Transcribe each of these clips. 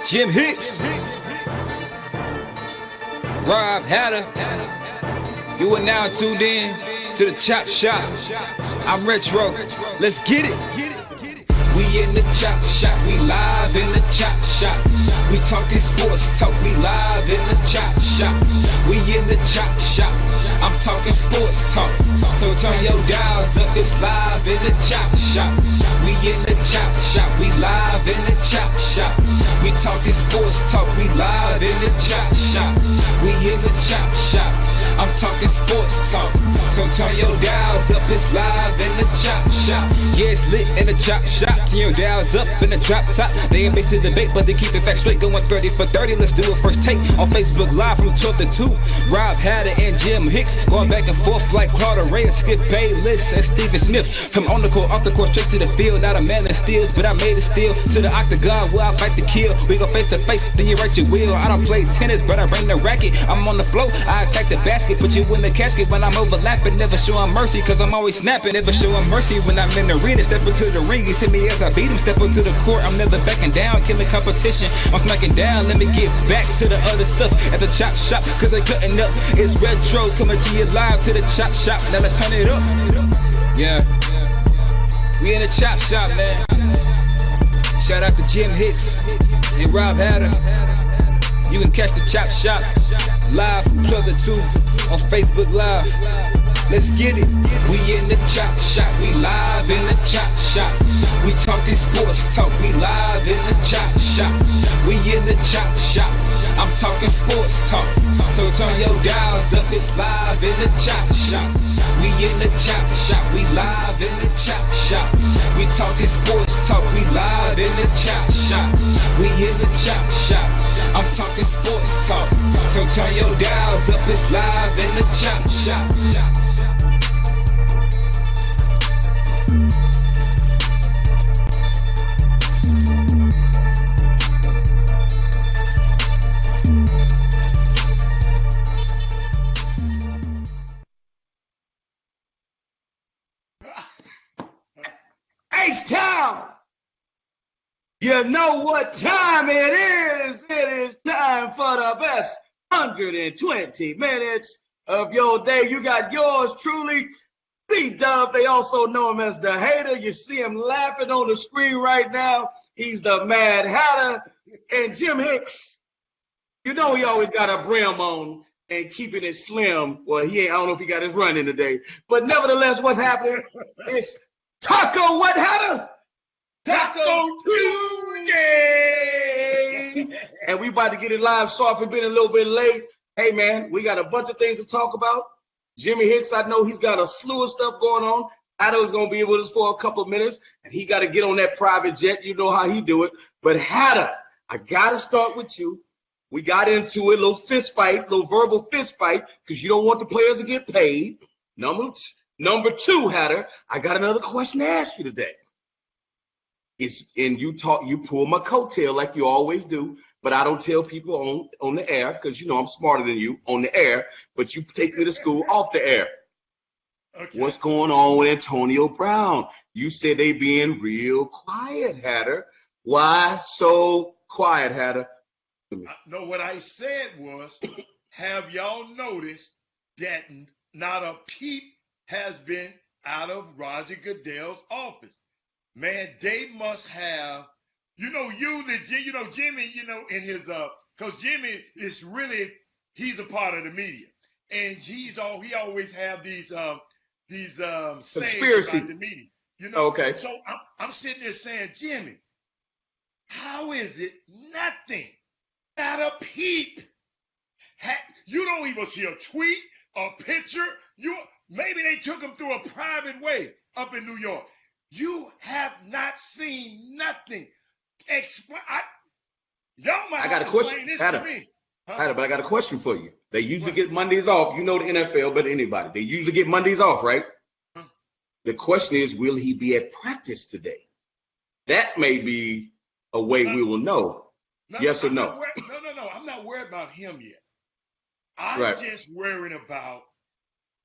Jim Hicks, Rob Hatter. You are now tuned in to the Chop Shop. I'm Retro. Let's get it. We in the Chop Shop. We live in the Chop Shop. We talking sports talk. We live in the Chop Shop. We in the Chop Shop. I'm talking sports talk. So turn your dials up. It's live in the Chop Shop. We in the Chop Shop. We live in the Chop Shop. We talking sports talk. We live in the Chop Shop. We in the Chop Shop. I'm talking sports talk. So turn your dials up. It's live in the Chop Shop. Yeah, it's lit in the Chop Shop. Turn your dials up in the drop top. They ain't based in debate, but they keep it fact straight. Going 30 for 30. Let's do a first take on Facebook Live from 12 to 2. Rob Hatter and Jim Hicks going back and forth like Carter Ray and Skip Bayless and Stephen Smith. From on the court, off the court, straight to the field. Not a man that steals, but I made it steal to the octagon where I fight to kill. We go face to face, then you write your will. I don't play tennis, but I bring the racket. I'm on the floor, I attack the basket, put you in the casket when I'm overlapping. Never showing mercy, cause I'm always snapping. Never showing mercy when I'm in the arena. Step into the ring, he hit me as I beat him. Step into the court, I'm never backing down. Killing competition, I'm smacking down. Let me get back to the other stuff at the Chop Shop, cause they cutting up. It's Retro coming to you live to the Chop Shop. Now let's turn it up. Yeah, we in the Chop Shop, man. Shout out to Jim Hicks and Rob Hatter. You can catch the Chop Shop live from 12 to 2 on Facebook Live. Let's get it. We in the Chop Shop. We live in the Chop Shop. We talking sports talk. We live in the Chop Shop. We in the Chop Shop. I'm talking sports talk. So turn your dials up. It's live in the Chop Shop. We in the Chop Shop. We live in the Chop Shop. We talking sports talk. We live in the Chop Shop. We in the Chop Shop. I'm talking sports talk. So turn your dials up. It's live in the Chop Shop. H-Town, you know what time it is. It is time for the best 120 minutes of your day. You got yours truly, C-Dub. They also know him as the Hater. You see him laughing on the screen right now. He's the Mad Hatter. And Jim Hicks, you know he always got a brim on and keeping it slim. Well, I don't know if he got his run in today. But nevertheless, what's happening? It's Taco what, Hatter? Taco Tuesday! And we about to get it live. Sorry for being a little bit late. Hey, man, we got a bunch of things to talk about. Jimmy Hicks, I know he's got a slew of stuff going on. Hatter's going to be with us for a couple of minutes, and he got to get on that private jet. You know how he do it. But Hatter, I got to start with you. We got into a little fist fight, little verbal fist fight, because you don't want the players to get paid. Number two, Hatter, I got another question to ask you today. You pull my coattail like you always do, but I don't tell people on the air because you know I'm smarter than you on the air, but you take me to school off the air. Okay. What's going on with Antonio Brown? You said they being real quiet, Hatter. Why so quiet, Hatter? No, what I said was, have y'all noticed that not a peep has been out of Roger Goodell's office? Man, they must have, Jimmy, in his, because Jimmy is really, he's a part of the media. And he always have these conspiracy about the media. Okay. So I'm sitting there saying, Jimmy, how is it nothing? Not a peep. You don't even see a tweet, a picture. Maybe they took him through a private way up in New York. You have not seen nothing. I got a question, Hatter. Hatter, but I got a question for you. They usually get Mondays off. You know the NFL better than anybody. They usually get Mondays off, right? The question is, will he be at practice today? That may be a way we will know. Yes or no? No. I'm not worried about him yet. I'm just worried about,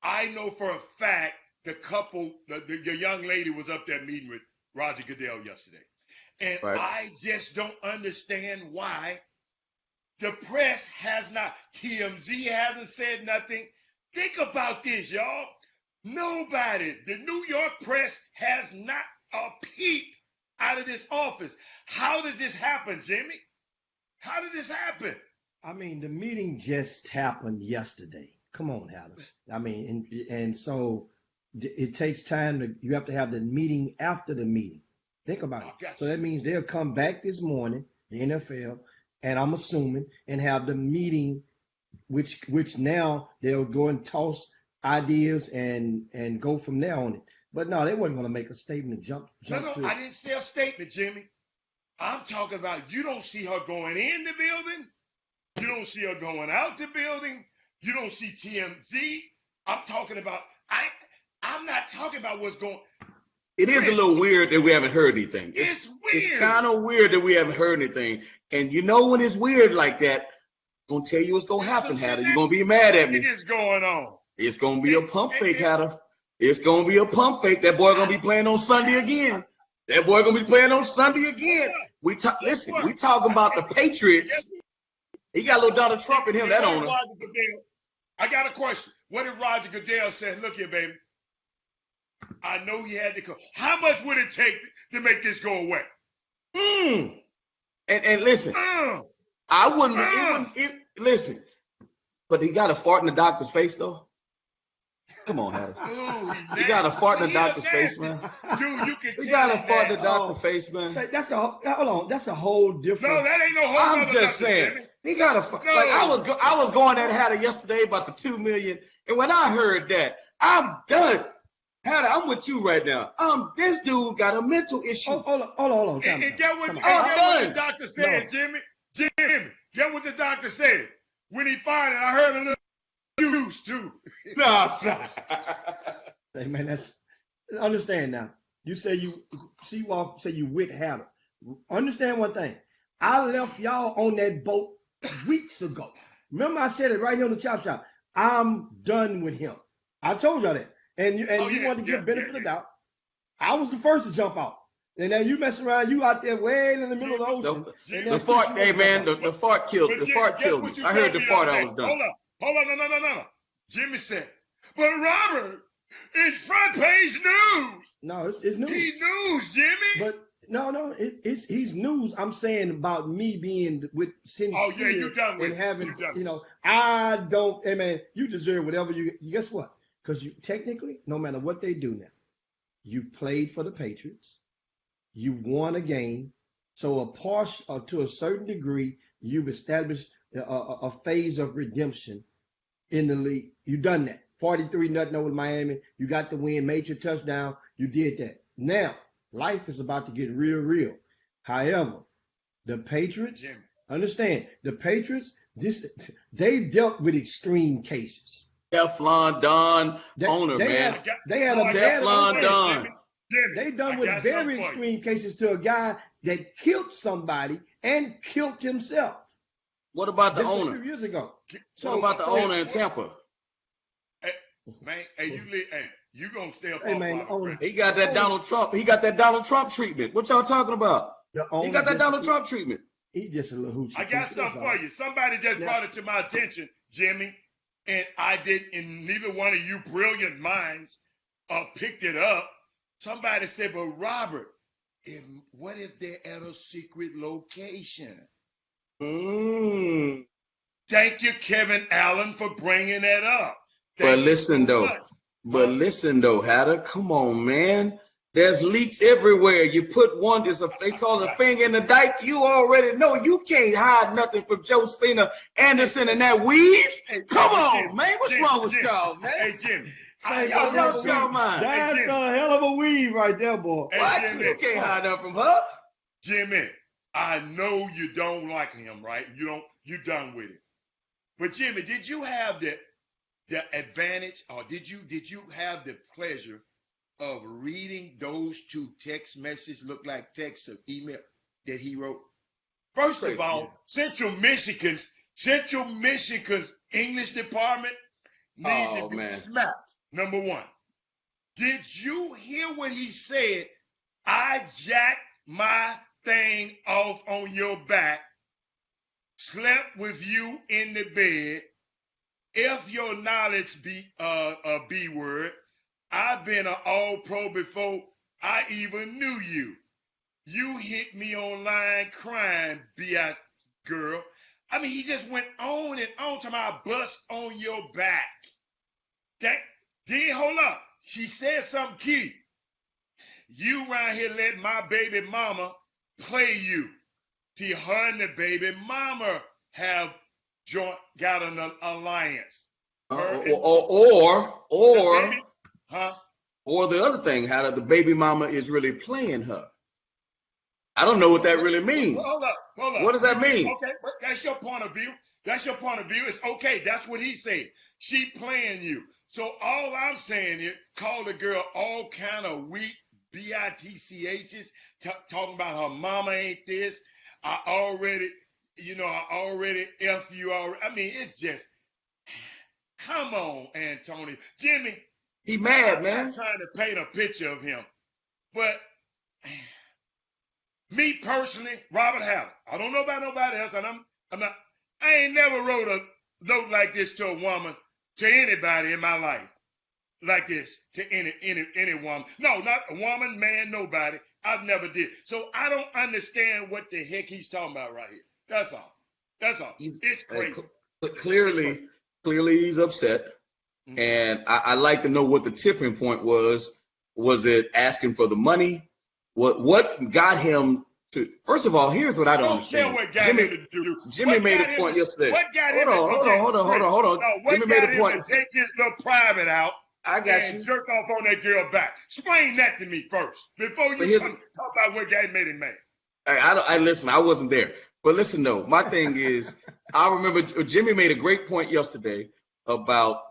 I know for a fact the young lady was up there meeting with Roger Goodell yesterday. And Right. I just don't understand why the press has not, TMZ hasn't said nothing. Think about this, y'all. Nobody, the New York press has not a peep out of this office. How does this happen, Jimmy? How did this happen? I mean, the meeting just happened yesterday. Come on, Howard. I mean, and so it takes time you have to have the meeting after the meeting. Think about it. Gotcha. So that means they'll come back this morning, the NFL, and I'm assuming, and have the meeting, which now they'll go and toss ideas and go from there on it. But no, they wasn't going to make a statement and jump No, to I it. didn't say a statement, Jimmy. I'm talking about you don't see her going in the building. You don't see her going out the building. You don't see TMZ. I'm talking about, I'm not talking about what's going. It is a little weird that we haven't heard anything. It's It's weird. kind of weird that we haven't heard anything. And you know when it's weird like that, I'm gonna tell you what's gonna happen, Hatter. You're gonna be mad at me. What is going on? It's gonna be a pump fake, Hatter. It's gonna be a pump fake. That boy gonna be playing on Sunday again. That boy gonna be playing on Sunday again. Listen, we talking about the Patriots. He got a little Donald Trump in him, that owner. I got a question. What if Roger Goodell said, look here, baby, I know he had to come. How much would it take to make this go away? And listen, I wouldn't, listen, but he got a fart in the doctor's face, though. Come on, Hatter. He got a fart in the doctor's face, man. Dude, you can He got a tell fart in that. the doctor's face, man. Say, hold on. That's a whole different. No, that ain't no whole I'm nother just nothing, saying. Jimmy. He got a No. like I was going at Hatter yesterday about the 2 million, and when I heard that, I'm done. Hatter, I'm with you right now. This dude got a mental issue. Hold on. Time And out. get what, Come and on. get done. what the doctor said, Jimmy. Get what the doctor said. When he found it, I heard a little juice too. No, stop. Hey, man, understand now. You say you with Hatter. Understand one thing. I left y'all on that boat weeks ago. Remember I said it right here on the Chop Shop. I'm done with him. I told y'all that. And you wanted to give benefit of the doubt. I was the first to jump out. And then you mess around, you out there way in the middle of the ocean. And The then fart, you hey man, jump out. the fart killed. But The Jimmy, fart guess killed what me. you I heard told the me fart. other I day? was done. Hold on, no. Jimmy said, but Robert, it's front page news. No, it's news. He news, Jimmy. But no, he's news. I'm saying about me being with sincere Oh, yeah, you done with and it. having, You done with it. I don't. Hey man, you deserve whatever you guess what? Because you technically, no matter what they do now, you've played for the Patriots, you've won a game, so to a certain degree, you've established a phase of redemption in the league. You've done that. 43-0 over Miami. You got the win, made your touchdown. You did that. Now, life is about to get real. However, the Patriots, Jimmy. understand, the Patriots, they dealt with extreme cases. Teflon Don owner, they man. had- They had a Teflon Don. Jimmy, They done I with got very something for you. extreme cases to a guy that killed somebody and killed himself. What about the Just a few owner? years ago. What about the owner in Tampa? Man, you gonna stay up Hey, off man, my the owner- friend. He got that Donald Trump. He got that Donald Trump treatment. What y'all talking about? The He owner got that just- Donald Trump treatment. He just a little hoochie. I got something for you. Somebody just Now- brought it to my attention, Jimmy, and I didn't, and neither one of you brilliant minds picked it up. Somebody said, but Robert, what if they're at a secret location? Mm. Thank you, Kevin Allen, for bringing that up. But Thank you listen, so though. much. But listen though, Hatter, come on, man. There's leaks everywhere. You put one, they call a finger in the dike. You already know you can't hide nothing from Josina Anderson and that weave. Hey, Come hey, on, Jim, man. What's Jim, wrong with Jim. y'all, man? Hey, Jim. Y'all lost y'all mind. That's Jim. a hell of a weave right there, boy. Hey, What? Jimmy. You can't hide nothing from her. Jimmy, I know you don't like him, right? You done with it. But Jimmy, did you have the advantage, or did you have the pleasure of reading those two text messages, look like text or email that he wrote? First of all, Central Michigan's English department needs to be smacked. Number one. Did you hear what he said? I jacked my thing off on your back, slept with you in the bed. If your knowledge be a B word, I've been an all-pro before I even knew you. You hit me online crying, B.I. girl. I mean, he just went on and on to my bust on your back. Then hold up. She said something key. You around here let my baby mama play you. See, her and the baby mama have got an alliance. Or the other thing, how the baby mama is really playing her. I don't know what that really means. Hold up. What does that mean? Okay, but that's your point of view. It's okay. That's what he said. She playing you. So all I'm saying is call the girl all kind of weak bitchs, talking about her mama ain't this. I already F you already. I mean, it's just, come on, Antonio. Jimmy. He mad, man. I'm not trying to paint a picture of him. But me personally, Robert Haller, I don't know about nobody else, and I ain't never wrote a note like this to a woman, to anybody in my life, like this, to any woman. No, not a woman, man, nobody. I've never did. So I don't understand what the heck he's talking about right here. That's all. It's crazy. But clearly he's upset. Mm-hmm. And I'd like to know what the tipping point was. Was it asking for the money? What got him to? First of all, here's what I don't understand. What got him to do. Jimmy made a point yesterday. What got him? Hold on. No, Jimmy made a point. To take his little private out. I got and you. Jerk off on that girl back. Explain that to me first before you talk about what got made him mad. I listen. I wasn't there, but listen though. My thing is, I remember Jimmy made a great point yesterday about.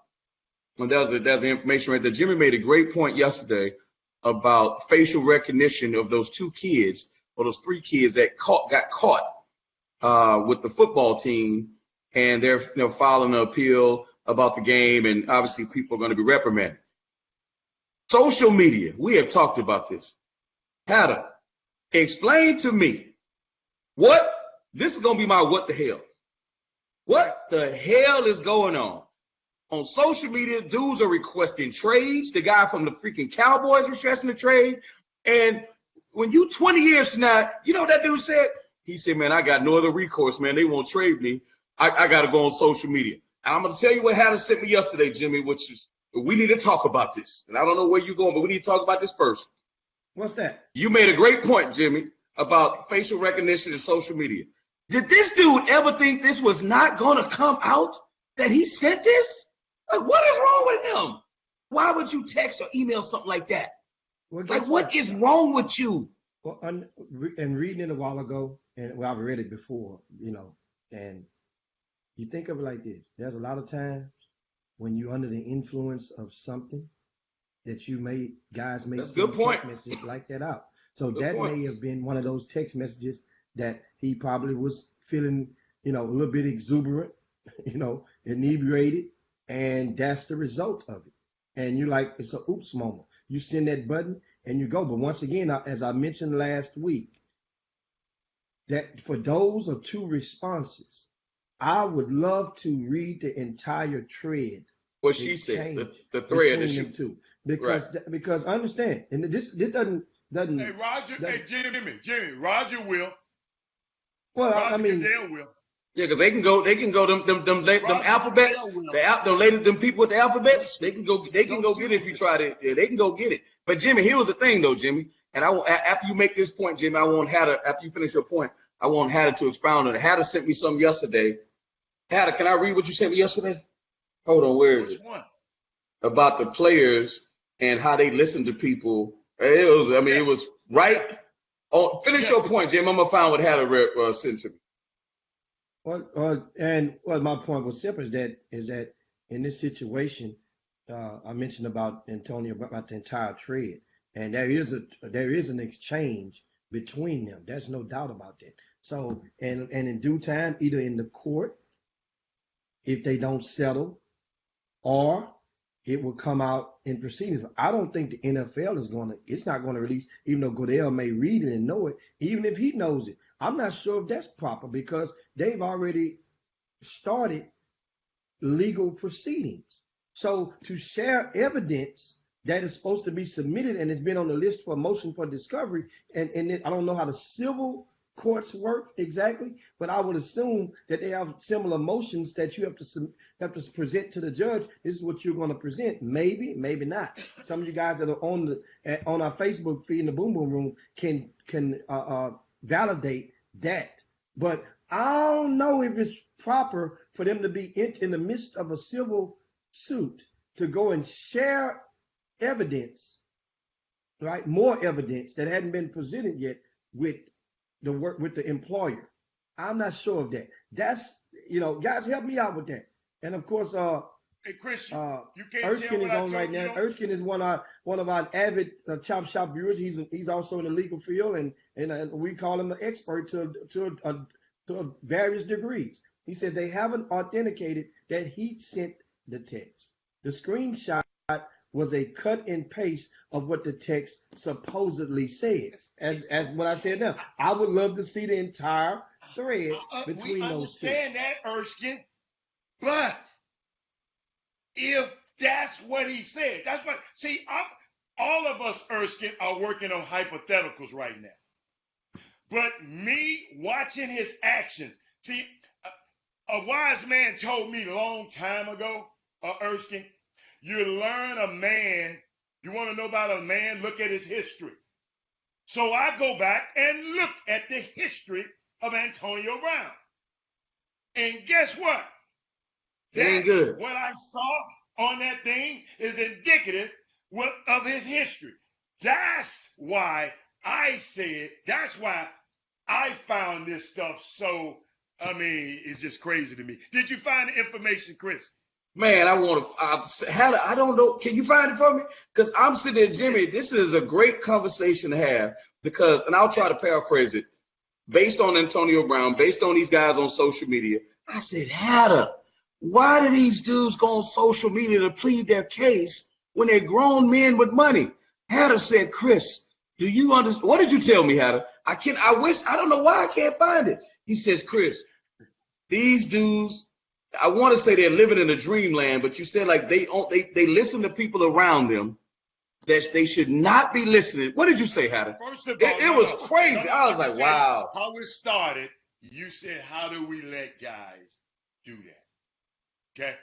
There's the information right there. Jimmy made a great point yesterday about facial recognition of those two kids or those three kids that got caught with the football team, and they're filing an appeal about the game, and obviously people are going to be reprimanded. Social media, we have talked about this. Hatter, explain to me this is going to be my what the hell. What the hell is going on? On social media, dudes are requesting trades. The guy from the freaking Cowboys requesting a trade. And when you 20 years from now, you know what that dude said? He said, man, I got no other recourse, man. They won't trade me. I got to go on social media. And I'm going to tell you what Hatter sent me yesterday, Jimmy, which is we need to talk about this. And I don't know where you're going, but we need to talk about this first. What's that? You made a great point, Jimmy, about facial recognition and social media. Did this dude ever think this was not going to come out, that he sent this? Like, what is wrong with him? Why would you text or email something like that? Well, like, what is wrong with you? Well, and reading it a while ago, and I've read it before, and you think of it like this. There's a lot of times when you're under the influence of something that guys may That's a good point. Text messages like that out. So that may have been one of those text messages that he probably was feeling, a little bit exuberant, inebriated. And that's the result of it. And you're like, it's a oops moment. You send that button and you go. But once again, as I mentioned last week, that for those are two responses. I would love to read the entire thread. What she said, the thread is them two. Because I understand. And this doesn't. Hey, Roger, Jimmy, Roger will. Well, Roger I mean, Goodell will. Yeah, because they can go them alphabets, them people with the alphabets, they can go get it if you try to. Yeah, they can go get it. But Jimmy, here was the thing though, Jimmy, and after you make this point, Jimmy, after you finish your point, I want Hatter to expound on it. Hatter sent me something yesterday. Hatter, can I read what you sent me yesterday? Hold on, where is it? One? About the players and how they listen to people. It was right. Oh, finish your point, Jim. I'm gonna find what Hatter sent to me. Well, my point was simple is that in this situation, I mentioned about Antonio about the entire trade, and there is an exchange between them. There's no doubt about that. So, and in due time, either in the court, if they don't settle, or it will come out in proceedings. I don't think the NFL it's not going to release, even though Goodell may read it and know it, even if he knows it. I'm not sure if that's proper because they've already started legal proceedings. So to share evidence that is supposed to be submitted and has been on the list for a motion for discovery, and I don't know how the civil courts work exactly, but I would assume that they have similar motions that you have to present to the judge. This is what you're going to present. Maybe, maybe not. Some of you guys that are on our Facebook feed in the Boom Boom Room can validate that. But I don't know if it's proper for them to be in the midst of a civil suit to go and share evidence, right? More evidence that hadn't been presented yet with the employer. I'm not sure of that. That's, guys, help me out with that. And of course, hey Chris, you can't Erskine is on right now. Erskine is one of our avid Chop Shop viewers. He's also in the legal field, and we call him an expert to various degrees. He said they haven't authenticated that he sent the text. The screenshot was a cut and paste of what the text supposedly says. As what I said now, I would love to see the entire thread between those two. We understand that, Erskine, but if that's what he said, that's what. See, all of us, Erskine, are working on hypotheticals right now. But me watching his actions, see, a wise man told me a long time ago, Erskine, you learn a man, you want to know about a man, look at his history. So I go back and look at the history of Antonio Brown. And guess what? It ain't good. What I saw on that thing is indicative of his history. That's why that's why I found this stuff so, it's just crazy to me. Did you find the information, Chris? Man, I don't know. Can you find it for me? Because I'm sitting there, Jimmy, this is a great conversation to have because, and I'll try to paraphrase it, based on Antonio Brown, based on these guys on social media. I said, Hatter, why do these dudes go on social media to plead their case when they're grown men with money? Hatter said, Chris, do you understand? What did you tell me, Hatter? I don't know why I can't find it. He says, Chris, these dudes, I want to say they're living in a dreamland, but you said like they listen to people around them that they should not be listening. What did you say, Hatter? First of all, it was crazy. I was like, wow. How it started, you said, how do we let guys do that? Okay?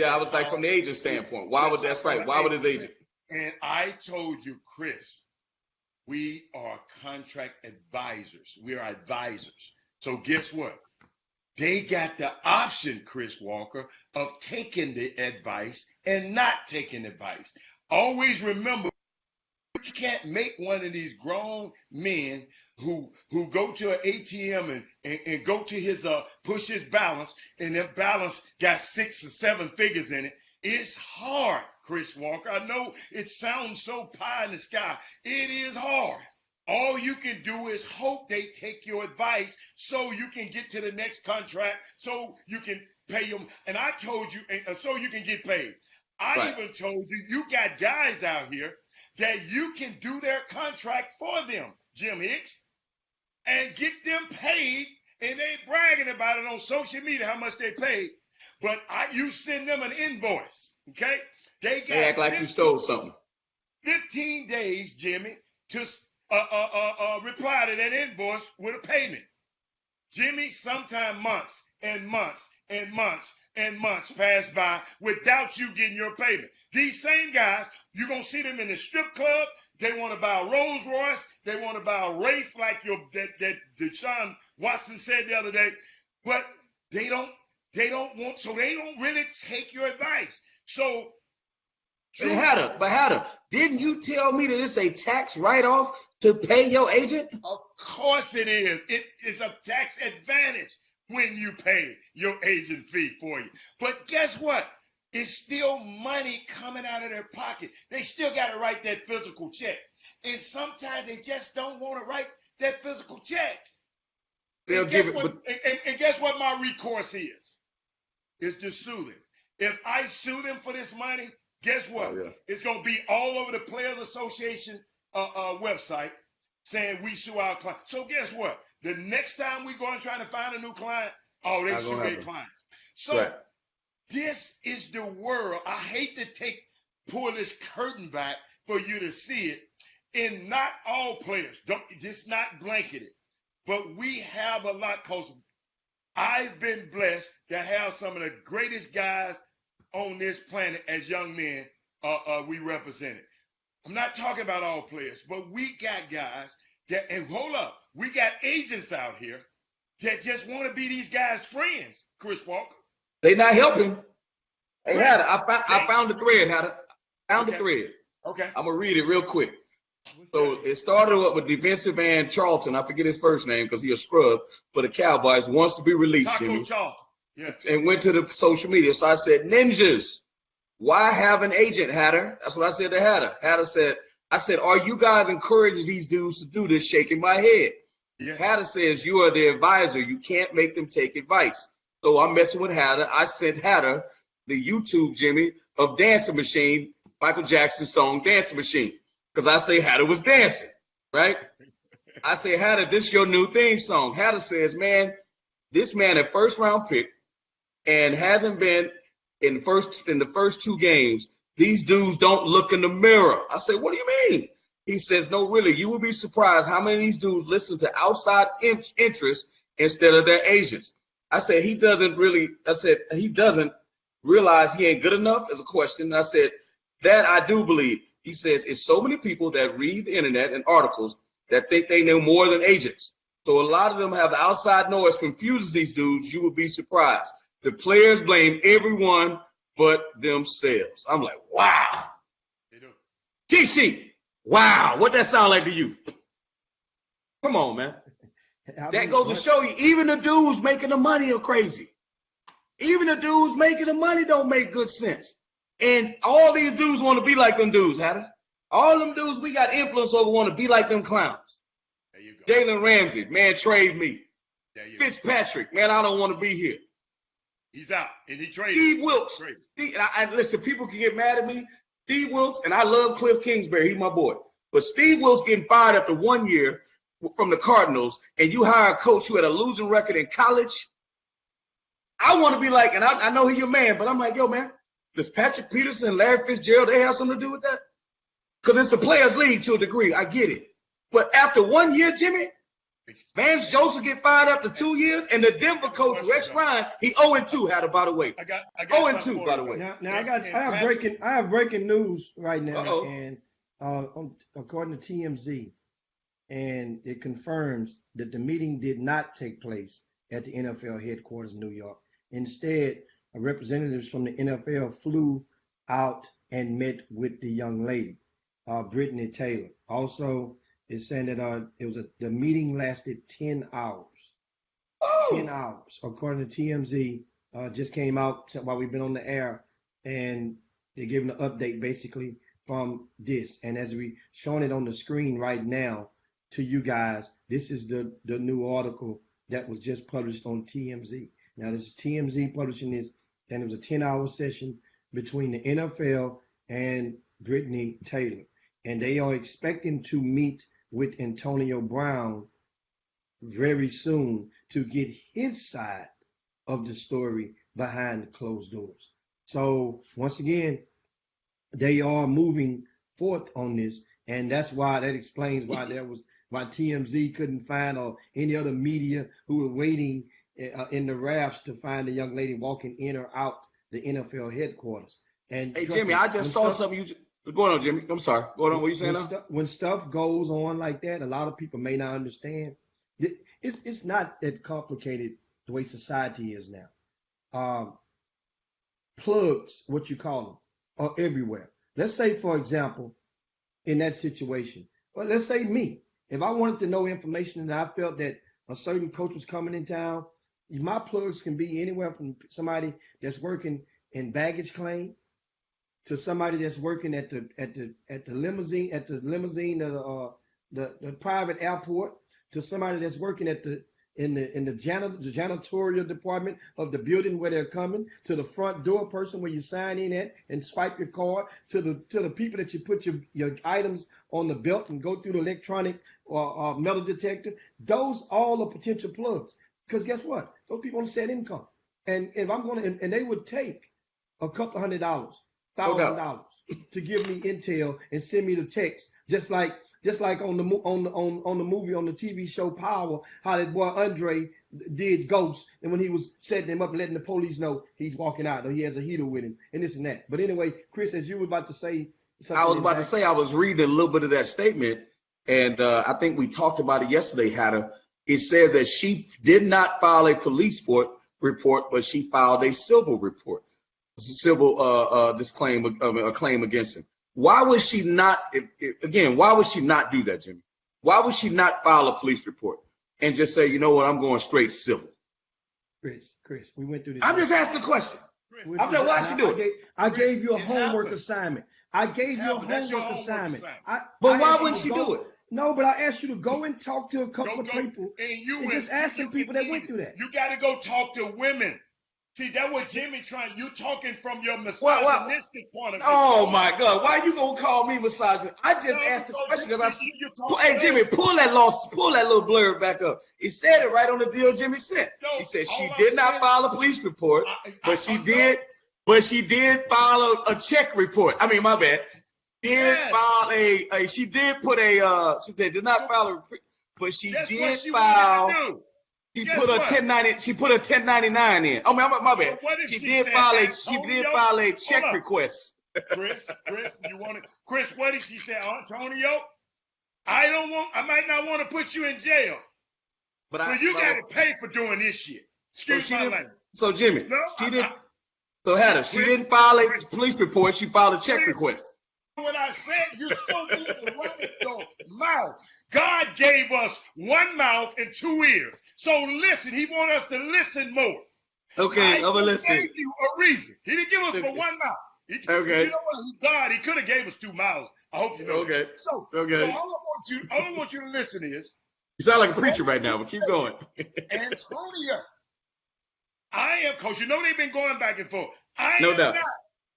I was like, from the agent standpoint, why would that's right? Why would his agent? And I told you, Chris, we are contract advisors. We are advisors. So guess what? They got the option, Chris Walker, of taking the advice and not taking advice. Always remember, you can't make one of these grown men who go to an ATM and go to his push his balance, and that balance got 6 or 7 figures in it. It's hard, Chris Walker. I know it sounds so pie in the sky. It is hard. All you can do is hope they take your advice so you can get to the next contract, so you can pay them. And I told you, so you can get paid. I even told you, you got guys out here that you can do their contract for them, Jim Hicks, and get them paid, and they bragging about it on social media how much they paid. But you send them an invoice, okay? They act like you stole something. 15 days, Jimmy, to reply to that invoice with a payment. Jimmy, sometime months and months and months and months pass by without you getting your payment. These same guys, you're going to see them in the strip club. They want to buy a Rolls Royce. They want to buy a Wraith like that Deshaun Watson said the other day. But they don't really take your advice. So Hatter, didn't you tell me that it's a tax write-off to pay your agent? Of course it is. It is a tax advantage when you pay your agent fee for you. But guess what? It's still money coming out of their pocket. They still got to write that physical check. And sometimes they just don't want to write that physical check. They'll and give it. And guess what my recourse is? Is to sue them. If I sue them for this money, Guess what? Oh, yeah. It's going to be all over the Players Association website saying we sue our client. So guess what? The next time we go and try to find a new client, oh, they Not sue gonna their happen. clients. So Right. this is the world. I hate to pull this curtain back for you to see it. And not all players, just not blanketed, but we have a lot, because I've been blessed to have some of the greatest guys on this planet as young men we represented. I'm not talking about all players, but we got guys that, and hold up, we got agents out here that just want to be these guys' friends, Chris Walker. They not helping. Hey, Chris, Hatter, I found the thread, Hatter. Found the Okay. thread. Okay. I'm gonna read it real quick. So it started up with defensive end Charlton. I forget his first name because he a scrub for the Cowboys. Wants to be released, Taco Jimmy, Charlton. Yeah. and went to the social media. So I said, "Ninjas, why have an agent, Hatter?" That's what I said to Hatter. Hatter said, "I said, are you guys encouraging these dudes to do this?" Shaking my head. Yeah. Hatter says, "You are the advisor. You can't make them take advice." So I'm messing with Hatter. I sent Hatter the YouTube, Jimmy, of Dancing Machine, Michael Jackson's song Dancing Machine. Because I say Hatter was dancing, right? I say, Hatter, this your new theme song. Hatter says, man, this man a first round pick and hasn't been in the first 2 games. These dudes don't look in the mirror. I say, what do you mean? He says, no, really, you will be surprised how many of these dudes listen to outside interests instead of their agents. I said, he doesn't realize he ain't good enough as a question. I said, that I do believe. He says, it's so many people that read the internet and articles that think they know more than agents. So a lot of them have the outside noise confuses these dudes. You would be surprised. The players blame everyone but themselves. I'm like, wow. They do. TC, wow. What that sound like to you? Come on, man. That goes to show you, even the dudes making the money are crazy. Even the dudes making the money don't make good sense. And all these dudes want to be like them dudes, Hatter. All them dudes we got influence over want to be like them clowns. There you go. Jalen Ramsey, man, trade me. There you go. Fitzpatrick, man, I don't want to be here. He's out, and he traded. Steve Wilkes. Traded. Listen, people can get mad at me. Steve Wilkes, and I love Cliff Kingsbury. He's my boy. But Steve Wilkes getting fired after 1 year from the Cardinals, and you hire a coach who had a losing record in college. I want to be like, and I know he's your man, but I'm like, yo, man, does Patrick Peterson, Larry Fitzgerald, they have something to do with that? Because it's a players' league to a degree. I get it. But after 1 year, Jimmy, Vance Joseph get fired after 2 years, and the Denver coach, Rex Ryan, he 0-2, Hatter, by the way. I got 0-2, by the way. Now I have breaking news right now, Uh-oh. and according to TMZ, and it confirms that the meeting did not take place at the NFL headquarters in New York. Instead, representatives from the NFL flew out and met with the young lady, Brittany Taylor. Also, it's saying that the meeting lasted 10 hours. Oh. 10 hours, according to TMZ. Just came out while we've been on the air, and they're giving an update basically from this. And as we showing it on the screen right now to you guys, this is the new article that was just published on TMZ. Now, this is TMZ publishing this, and it was a 10-hour session between the NFL and Brittany Taylor. And they are expecting to meet with Antonio Brown very soon to get his side of the story behind closed doors. So once again, they are moving forth on this, and that's why that explains why TMZ couldn't find, or any other media who were waiting in the rafts to find the young lady walking in or out the NFL headquarters. And Hey, Jimmy, I just saw something you. Go on, Jimmy. I'm sorry. Go on. What are you saying now? When stuff goes on like that, a lot of people may not understand. It's not that complicated the way society is now. Plugs, what you call them, are everywhere. Let's say, for example, in that situation, well, let's say me, if I wanted to know information and I felt that a certain coach was coming in town, my plugs can be anywhere from somebody that's working in baggage claim to somebody that's working at the limousine, the private airport, to somebody that's working in the janitorial department of the building where they're coming, to the front door person where you sign in at and swipe your card, to the people that you put your items on the belt and go through the electronic metal detector. Those all are potential plugs. Because guess what? Those people on set income. And if I'm going to, and they would take a couple $100, $1,000 to give me intel and send me the text, just like on the movie, on the TV show Power, how that boy Andre did Ghost, and when he was setting him up and letting the police know he's walking out or he has a heater with him and this and that. But anyway, Chris, as you were about to say something. I was about to say, I was reading a little bit of that statement, and I think we talked about it yesterday, Hatter. It says that she did not file a police report, but she filed a civil report, a claim against him. Why would she not, why would she not do that, Jimmy? Why would she not file a police report and just say, you know what, I'm going straight civil? Chris, we went through this. I'm just asking a question. I'm just, why she do it? I gave you a homework assignment. I gave you a homework assignment. But why wouldn't she do it? No, but I asked you to go and talk to a couple of people and just ask some people that went through that. You got to go talk to women. See, that's what Jimmy trying. You talking from your misogynistic point of view. Oh my God! Why you gonna call me misogynist? I just asked the question because hey Jimmy, pull that little blurb back up. He said it right on the deal Jimmy said. He said she did not file a police report, but she did file a check report. I mean, my bad. She did not file a, but she did file. She put a 1099 in. Oh my bad. She did file a check request. Chris, you want it? Chris, what did she say? Antonio, I might not want to put you in jail, but you got to pay for doing this shit. Excuse my language. So Jimmy, she didn't file a police report. She filed a check request. What I said, you're so good to run it your mouth. God gave us one mouth and two ears. So listen, he wants us to listen more. Okay, I'm gonna listen. He gave you a reason. He didn't give us but one mouth. Okay. You know what? He's God. He could have gave us two mouths. I hope you know. Okay. That. So all I want you to listen is. You sound like a preacher right now, but keep going. Antonio, I am, because you know they've been going back and forth. I no am doubt. not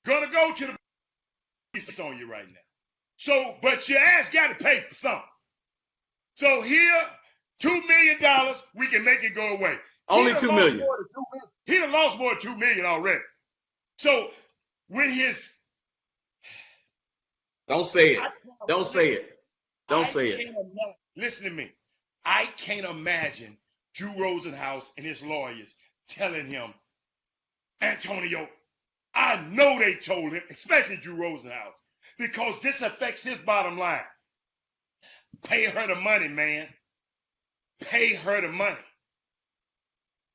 gonna go to the on you right now. So, but your ass got to pay for something. So here, $2 million, we can make it go away. Only $2 million. He done lost more than $2 million already. So with his, don't say it. Don't say it. Don't say it. Listen to me. I can't imagine Drew Rosenhaus and his lawyers telling him, Antonio, I know they told him, especially Drew Rosenhaus, because this affects his bottom line. Pay her the money, man. Pay her the money.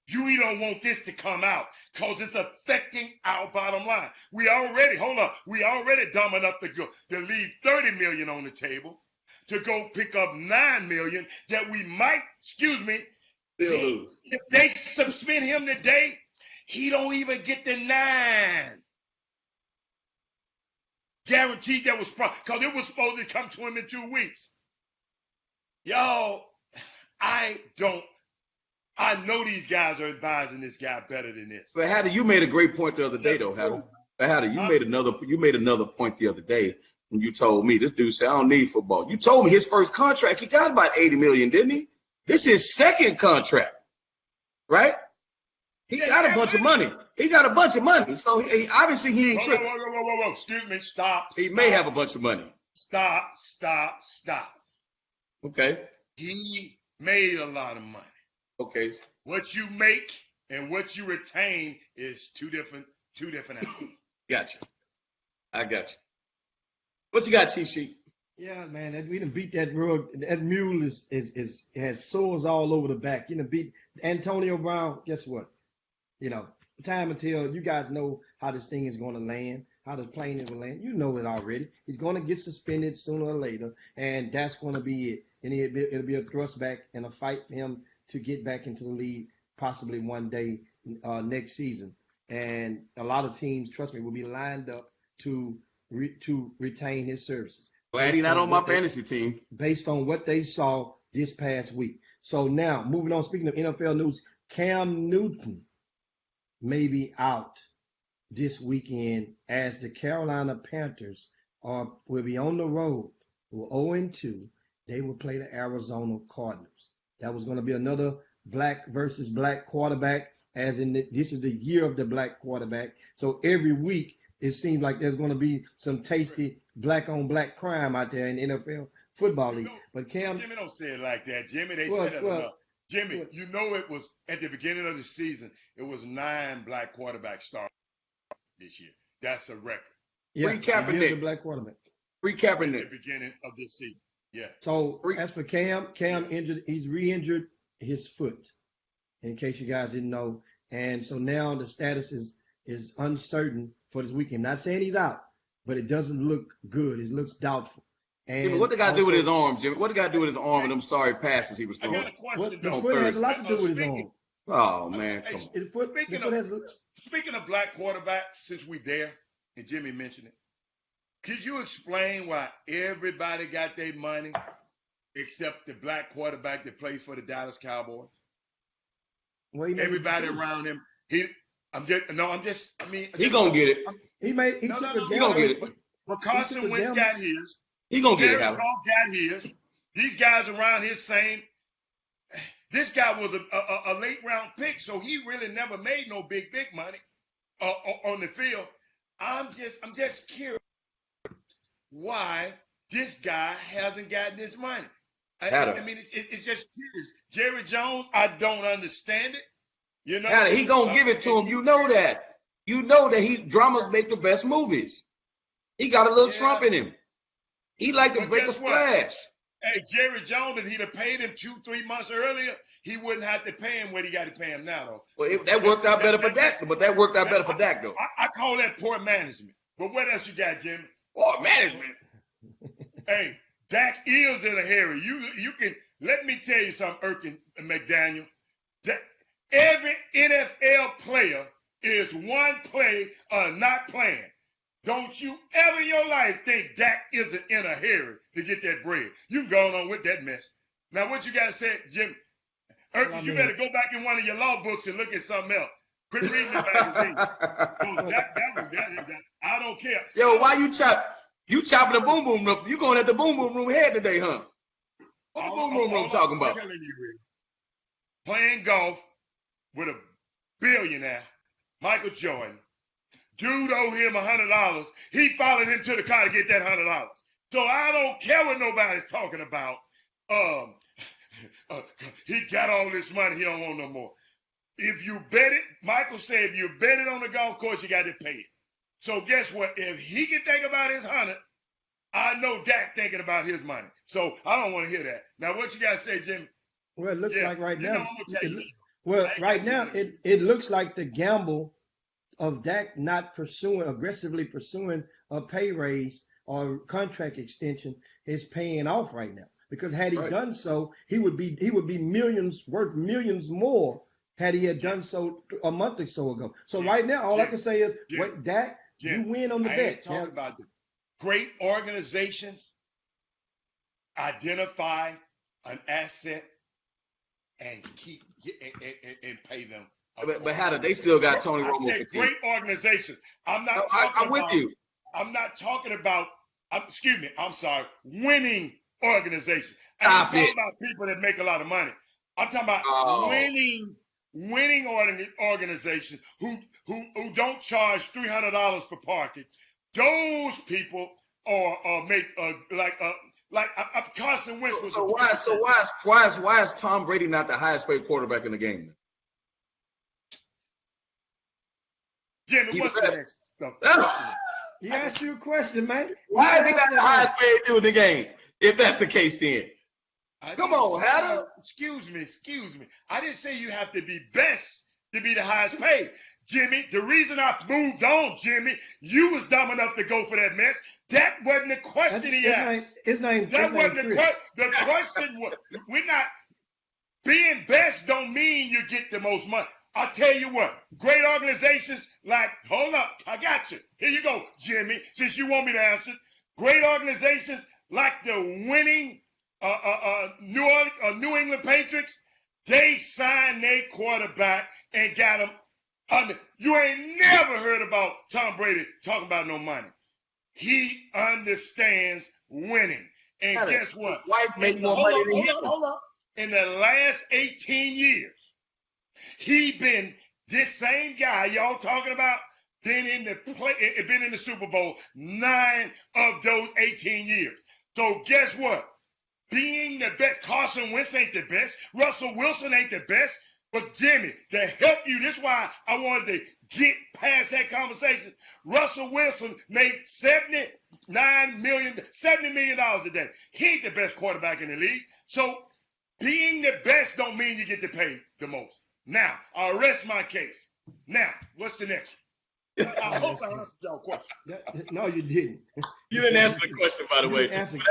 You don't want this to come out because it's affecting our bottom line. We already dumb enough to leave $30 million on the table to go pick up $9 million that we might, still lose. If they suspend him today, he don't even get the 9. Guaranteed that was because it was supposed to come to him in 2 weeks. Yo, I know these guys are advising this guy better than this. But Hatter, you made a great point the other day, though, Hatter. Hatter, you made another point the other day when you told me this dude said I don't need football. You told me his first contract he got about $80 million, didn't he? This is his second contract, right? He got a bunch of money. He got a bunch of money. So obviously he ain't tripping. Whoa. Excuse me. Stop. He may have a bunch of money. Stop. Okay. He made a lot of money. Okay. What you make and what you retain is two different animals. Gotcha. I got you. What you got, T-Sheet? Yeah, man, we done beat that road. That mule has sores all over the back. You know, beat Antonio Brown. Guess what? You know, time until you guys know how this thing is going to land, how this plane is going to land. You know it already. He's going to get suspended sooner or later, and that's going to be it. And it'll be a thrust back and a fight for him to get back into the league possibly one day next season. And a lot of teams, trust me, will be lined up to retain his services. Glad he's not on my fantasy team. Based on what they saw this past week. So now, moving on, speaking of NFL news, Cam Newton may be out this weekend as the Carolina Panthers will be on the road. We're 0-2. They will play the Arizona Cardinals. That was going to be another black versus black quarterback, as in this is the year of the black quarterback. So every week it seems like there's going to be some tasty black on black crime out there in the NFL football league. But Cam, Jimmy, don't say it like that. Jimmy, they said it enough. Jimmy, you know it was at the beginning of the season, it was 9 black quarterbacks starting this year. That's a record. Yeah, Recapping it. Black quarterback. Recapping At it. the beginning of this season. Yeah. So as for Cam injured, he's re-injured his foot, in case you guys didn't know. And so now the status is uncertain for this weekend. Not saying he's out, but it doesn't look good. It looks doubtful. And Jimmy, what they got to do with his arm, Jimmy? What they got to do with his arm and them sorry passes he was I throwing? got a question, the though. foot has a lot to do with his arm. Oh, man, Hey, come on. The foot has Speaking of black quarterbacks, since we there, and Jimmy mentioned it, could you explain why everybody got their money except the black quarterback that plays for the Dallas Cowboys? Everybody around him, he gonna get it. He gonna get it. But Carson Wentz got his. He gonna get it, Jared Howard. Goff got his. These guys around his same. This guy was a late round pick, so he really never made no big money on the field. I'm just curious why this guy hasn't gotten his money. I mean, it's just curious. Jerry Jones, I don't understand it. You know, He gonna give it to him. You know that. You know that dramas make the best movies. He got a little Trump in him. He like to break a splash. Hey, Jerry Jones, if he'd have paid him 2-3 months earlier, he wouldn't have to pay him what he got to pay him now, though. Well, that worked out better for Dak, but that worked out better for Dak, though. I call that poor management. But what else you got, Jimmy? Poor management. Hey, Dak is in a hurry. You can let me tell you something, Erkin McDaniel. Every NFL player is one play or not playing. Don't you ever in your life think Dak isn't in a hurry to get that bread. You going on with that mess. Now, what you got to say, Jim? Erkin, you better go back in one of your law books and look at something else. Quit reading the magazine. I don't care. Yo, why you chopping the boom boom room? You going at the boom boom room head today, huh? What the boom boom room talking about? Playing golf with a billionaire, Michael Jordan. Dude owed him $100. He followed him to the car to get that $100. So I don't care what nobody's talking about. He got all this money. He don't want no more. If you bet it, Michael said, if you bet it on the golf course, you got to pay it. So guess what? If he can think about his 100, I know Dak thinking about his money. So I don't want to hear that. Now, what you got to say, Jimmy? Well, it looks like right now. It it looks like the gamble of Dak not aggressively pursuing a pay raise or contract extension is paying off right now. Because had he done so, he would be worth millions more had he had done so a month or so ago. So right now, all I can say is, wait, Dak, you win on the bet. Ain't talking about the great organizations identify an asset and keep and pay them. But how did they still got Tony Romo? I said great organizations. I'm not. I'm with you. I'm not talking about. Excuse me. I'm sorry. Winning organizations. I'm talking about people that make a lot of money. I'm talking about winning organizations who don't charge $300 for parking. Those people are make like Carson Wentz was. Why is Tom Brady not the highest paid quarterback in the game? Jimmy, what's the next stuff? He asked you a question, man. Why is he not the highest paid dude in the game? If that's the case, then. Come on, Hatter. Excuse me. I didn't say you have to be best to be the highest paid. Jimmy, the reason I moved on, Jimmy, you was dumb enough to go for that mess. That wasn't the question he asked. That wasn't the question. The question was, we're not, being best don't mean you get the most money. I'll tell you what, great organizations like, hold up, I got you. Here you go, Jimmy, since you want me to answer. Great organizations like the winning New England Patriots, they signed their quarterback and got him under. You ain't never heard about Tom Brady talking about no money. He understands winning. And guess what? Wife make more money than him. Hold up. In the last 18 years, he been this same guy y'all talking about, been in the Super Bowl 9 of those 18 years. So guess what? Being the best, Carson Wentz ain't the best. Russell Wilson ain't the best. But Jimmy, to help you, this is why I wanted to get past that conversation. Russell Wilson made $70 million a day. He ain't the best quarterback in the league. So being the best don't mean you get to pay the most. Now, I'll rest my case. Now, what's the next one? I hope I answered your question. No, you didn't. You didn't answer the question, by the way. That You answered a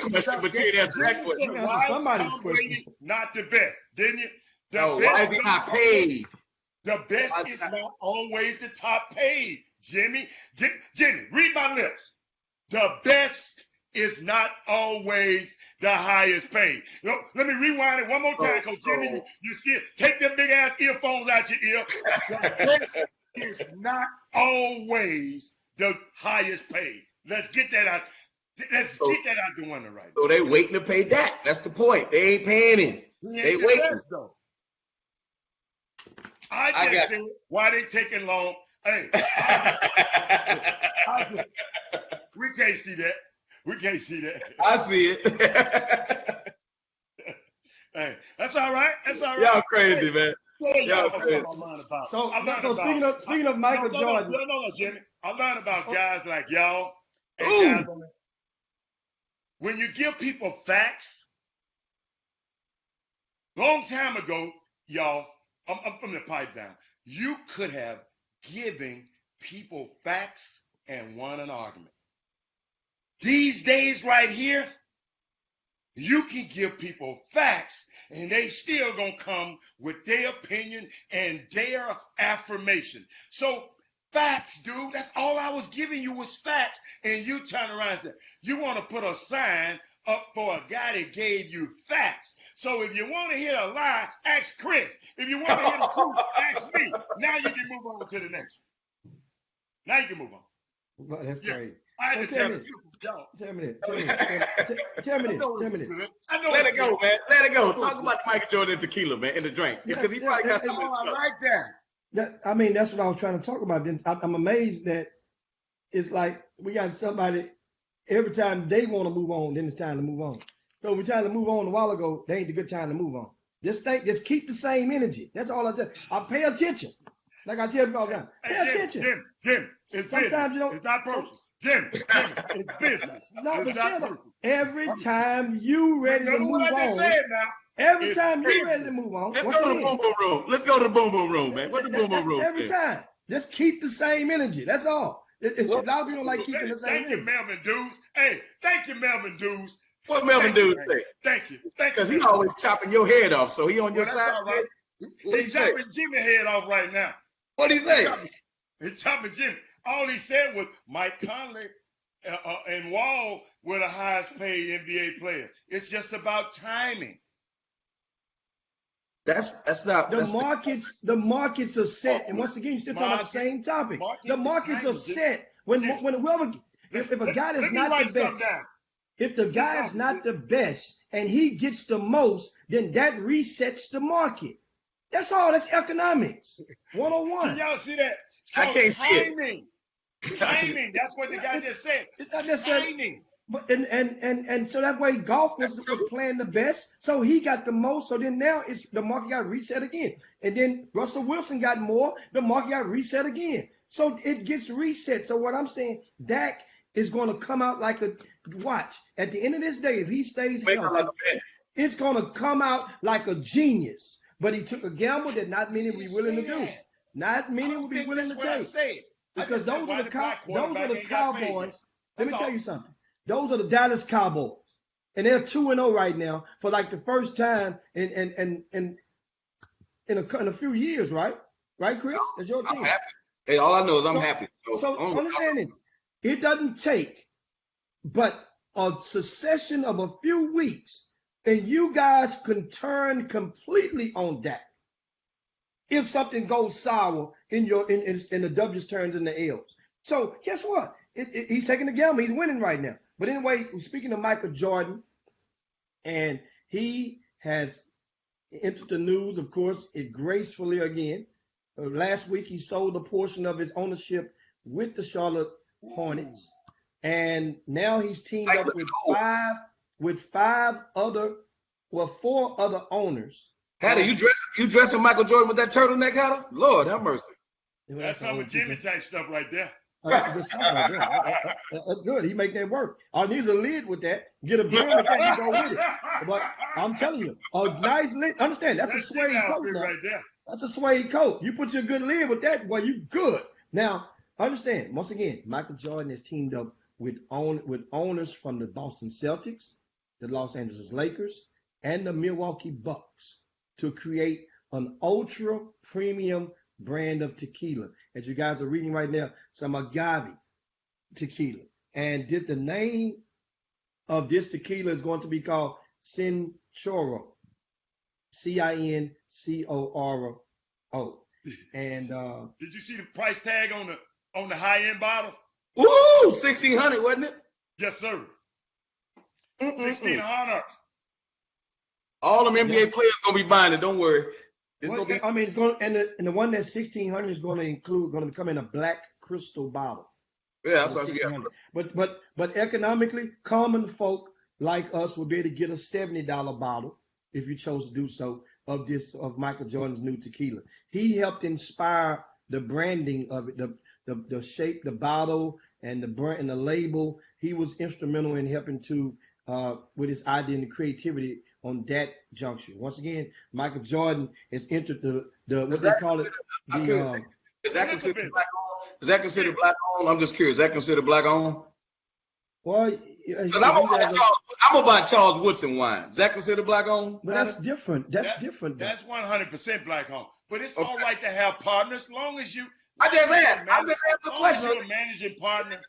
question, but you didn't answer that question. You answered somebody's Tom question. Brady not the best, didn't you? Why is he not paid? The best is not always the top paid, Jimmy. Jimmy, read my lips. The best is not always the highest paid. Let me rewind it one more time, because Jimmy, you still take them big ass earphones out your ear. The best is not always the highest paid. Let's get that out. Let's get that out the window right now. So they waiting to pay Dak. That's the point. They ain't paying him. They waiting. Though. I just said, why they taking long? Hey, we can't see that. We can't see that. I see it. Hey, that's all right. That's all right. Y'all crazy, man. Y'all crazy. So speaking of Michael Jordan. No, Jimmy. I learned about guys like y'all. Ooh. When you give people facts, long time ago, y'all, I'm from the pipe down. You could have given people facts and won an argument. These days right here, you can give people facts and they still gonna come with their opinion and their affirmation. So facts, dude, that's all I was giving you was facts. And you turn around and say, you want to put a sign up for a guy that gave you facts. So if you want to hear a lie, ask Chris. If you want to hear the truth, ask me. Now you can move on to the next one. Now you can move on. Well, that's crazy. I had to tell you. Tell me this. Let it go, man. Let it go. Talk about Michael Jordan and tequila, man, in the drink. Because he probably got something. I like that. I mean, that's what I was trying to talk about. I'm amazed that it's like we got somebody, every time they want to move on, then it's time to move on. So we're trying to move on a while ago, they ain't the good time to move on. Just keep the same energy. That's all I tell you. I pay attention. Like I tell you all the time. Pay attention. Jim, it's sometimes business. It's not personal. Jim, it's business. No, but still, every time you ready to move on, every time you ready to move on, let's go to the boom boom room. Let's go to the boom boom room, man. What's the boom boom room? Every time, just keep the same energy. That's all. A lot of people don't like keeping the same energy. Thank you, Melvin Dews. Hey, thank you, Melvin Dews. What Melvin Dews say? Thank you. Because he always chopping your head off, so he on your side. Right. He's chopping Jimmy's head off right now. What'd he say? He's chopping Jimmy. All he said was Mike Conley and Wall were the highest paid NBA players. It's just about timing. That's not the markets are set. And once again, you still talking about the same topic. The markets are set. When whoever, if a guy is not the best, if the guy is not the best and he gets the most, then that resets the market. That's all. That's economics 101. Can y'all see that? I can't see it. Timing. That's what the guy just said. It's not necessarily timing. But and so that way golf was playing the best, so he got the most. So then now it's the market got reset again, and then Russell Wilson got more. The market got reset again, so it gets reset. So what I'm saying, Dak is going to come out like a watch. At the end of this day, if he stays healthy, it's going to come out like a genius. But he took a gamble that not many would be willing to do. Not many would be willing to take. Because those are the Cowboys. Let me tell you something. Those are the Dallas Cowboys. And they're 2-0 right now for like the first time in a few years, right? Right, Chris? That's your team. I'm happy. Hey, all I know is I'm happy. So understand this. It doesn't take but a succession of a few weeks, and you guys can turn completely on that. If something goes sour in the W's turns in the L's. So guess what? He's taking the gamble. He's winning right now. But anyway, speaking of Michael Jordan, and he has entered the news, of course, it gracefully again. Last week, he sold a portion of his ownership with the Charlotte Hornets. And now he's teamed up with four other owners. Hatter, you dressing Michael Jordan with that turtleneck, Hatter? Lord have mercy. That's some of Jimmy type stuff right there. That's good. He make that work. All he needs a lid with that. Get a broom with that, you go with it. But I'm telling you, a nice lid. Understand, that's a suede coat now. Right there. That's a suede coat. You put your good lid with that, well, you good. Now, understand, once again, Michael Jordan has teamed up with owners from the Boston Celtics, the Los Angeles Lakers, and the Milwaukee Bucks to create an ultra premium brand of tequila. As you guys are reading right now, some agave tequila. And the name of this tequila is going to be called Cincoro. Cincoro. And did you see the price tag on the high end bottle? Ooh, 1,600, wasn't it? Yes, sir. 1,600. All them NBA players gonna be buying it. Don't worry. It's going, and the one that's 1,600 is going to come in a black crystal bottle. Yeah, that's what I get. But economically, common folk like us would be able to get a $70 bottle if you chose to do so of Michael Jordan's new tequila. He helped inspire the branding of it, the shape, the bottle, and the brand and the label. He was instrumental in helping to with his idea and creativity on that juncture. Once again, Michael Jordan has entered the what they call it. Is that considered black owned? Is that considered black owned? I'm just curious. Is that considered black owned? Well, I'm gonna buy Charles Woodson wine. Is that considered black owned? But that's different. That's different. That's 100% black owned. But it's all right to have partners, as long as you. I just asked. I'm just asking the question. You're a managing partner.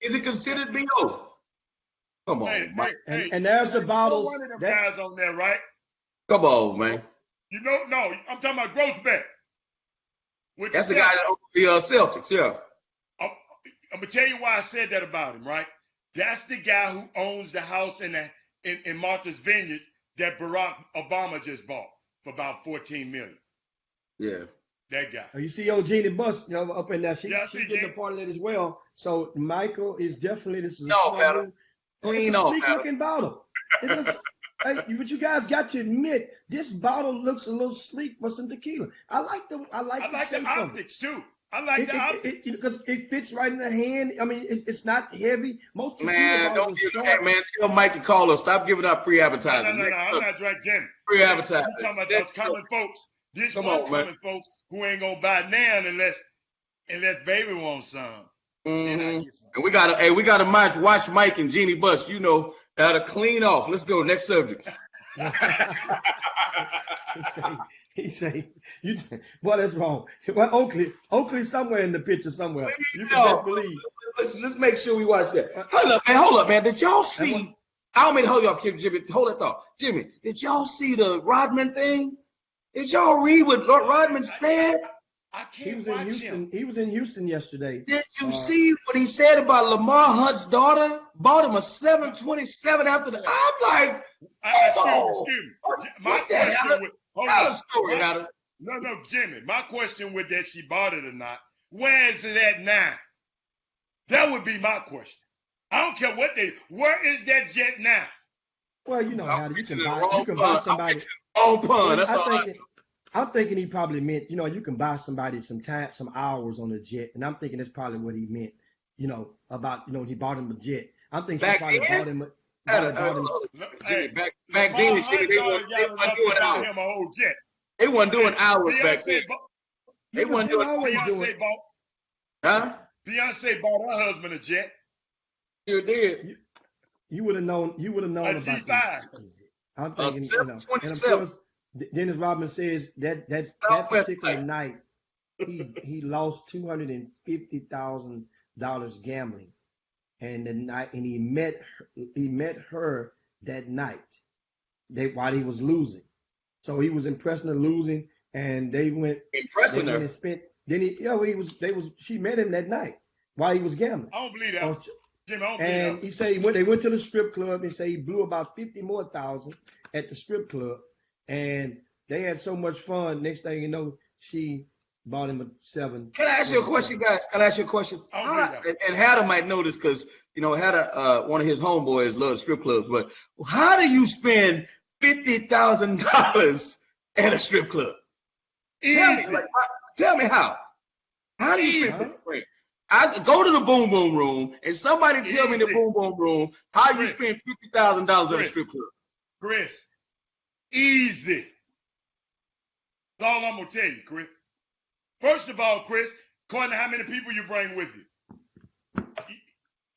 Is it considered BO? Come on, Mike. And there's the bottles. One of them guys on there, right? Come on, man. You know, no, I'm talking about Grossbeck. That's the guy that owns the Celtics, yeah. I'm gonna tell you why I said that about him, right? That's the guy who owns the house in Martha's Vineyard that Barack Obama just bought for about $14 million. Yeah. That guy. You see old Jeannie Buss, up in there. She getting a part of it as well. So Michael is definitely clean off. Sleek looking bottle. It looks, but you guys got to admit this bottle looks a little sleek for some tequila. I like the optics too. I like the optics because it fits right in the hand. I mean, it's not heavy. Most tequila bottles are short. Man, tell Mike to call us. Stop giving out free advertising. No, I'm not drinking Jimmy. Free advertising. I'm talking about those common folks. Common folks who ain't gonna buy now unless baby wants some. Mm-hmm. And we gotta watch Mike and Jeannie Buss. You know how to clean off. Let's go next subject. he say, well, that's wrong. Well, Oakley somewhere in the picture somewhere. You can best believe. Let's make sure we watch that. Hold up, man. Did y'all see? I don't mean to hold you off, Jimmy. Hold that thought, Jimmy. Did y'all see the Rodman thing? Did y'all read what Rodman said? He was in Houston. He was in Houston yesterday. Did you see what he said about Lamar Hunt's daughter? Bought him a 727 after the. I'm like, excuse me. My question No, Jimmy. My question with that she bought it or not. Where is it at now? That would be my question. I don't care where is that jet now? Well, you know how you can buy somebody. That's I'm thinking he probably meant, you can buy somebody some time, some hours on a jet, and I'm thinking that's probably what he meant, about, he bought him a jet. I'm thinking he probably bought him. Back then, they weren't doing hours. Him a whole jet. They weren't doing hours back then. They weren't doing Beyonce bought. Huh? Beyonce bought her husband a jet. Sure did. You would have known. You would have known about G5. I'm thinking, and of course, Dennis Rodman says that particular night he lost $250,000 gambling and he met her that night. While he was losing, so he was impressing her losing, and they went Impressing her. and spent. Then she met him that night while he was gambling. I don't believe that. Oh, Jimmy, I don't And believe he said they went to the strip club. He said he blew about 50 more thousand at the strip club, and they had so much fun. Next thing you know, she bought him a 7. Can I ask you a question, guys? Can I ask you a question? I don't believe And Hatter might know this because Hatter, one of his homeboys loves strip clubs. But how do you spend $50,000 at a strip club? that. Easy. Tell me how. How do you spend $50,000? I go to the boom boom room and somebody tell me in the boom boom room how you spend $50,000 at a strip club. Chris, easy. That's all I'm gonna tell you, Chris. First of all, Chris, according to how many people you bring with you,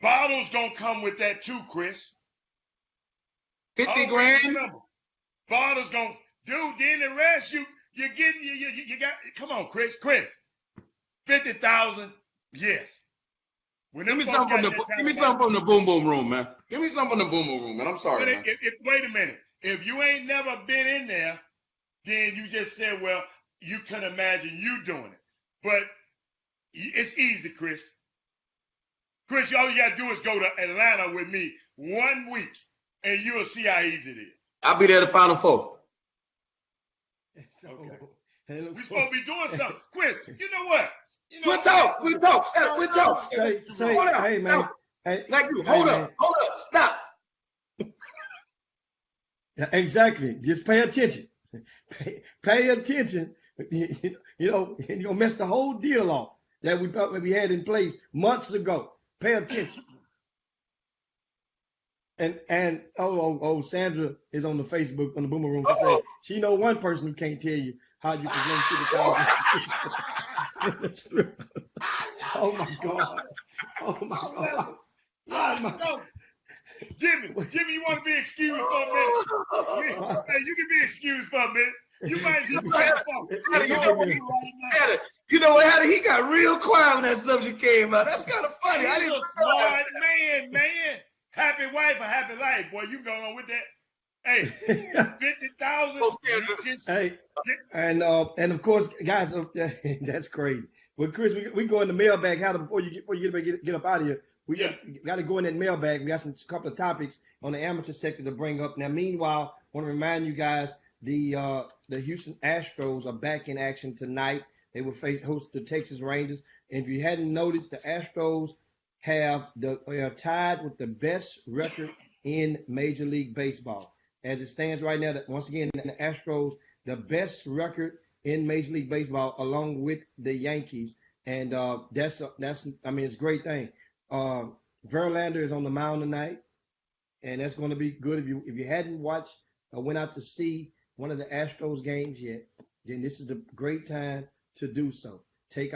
bottles gonna come with that too, Chris. 50 grand? Remember, bottles gonna, dude. Then the rest you getting you got. Come on, Chris. 50,000. Yes. Give me something from the boom boom room, man. Give me something from the boom boom room, man. I'm sorry, man. Wait a minute. If you ain't never been in there, then you just said, well, you can imagine you doing it. But it's easy, Chris. Chris, all you got to do is go to Atlanta with me 1 week, and you'll see how easy it is. I'll be there to Final Four. Okay. We're supposed to be doing something. Chris, you know what? We'll talk. Hey, man. Hold up. Stop. Exactly. Just pay attention. Pay attention. You're gonna mess the whole deal off that we had in place months ago. Pay attention. And Sandra is on the Facebook on the Boomer Room. She said she know one person who can't tell you how you can win 50,000. Oh my God. Jimmy, you want to be excused for a minute? Hey, you can be excused for a minute. You might be You know what, He got real quiet when that subject came out. That's kind of funny. He's a smart man. Happy wife, a happy life. Boy, you going on with that? Hey, 50,000. Hey, and of course, guys, that's crazy. Well, Chris, we go in the mailbag. How before you get up out of here, we got to go in that mailbag. We got a couple of topics on the amateur sector to bring up. Now, meanwhile, I want to remind you guys the Houston Astros are back in action tonight. They will host the Texas Rangers. And if you hadn't noticed, the Astros are tied with the best record in Major League Baseball. As it stands right now, once again, the Astros, the best record in Major League Baseball, along with the Yankees, and it's a great thing. Verlander is on the mound tonight, and that's going to be good. If you hadn't watched or went out to see one of the Astros games yet, then this is a great time to do so. Take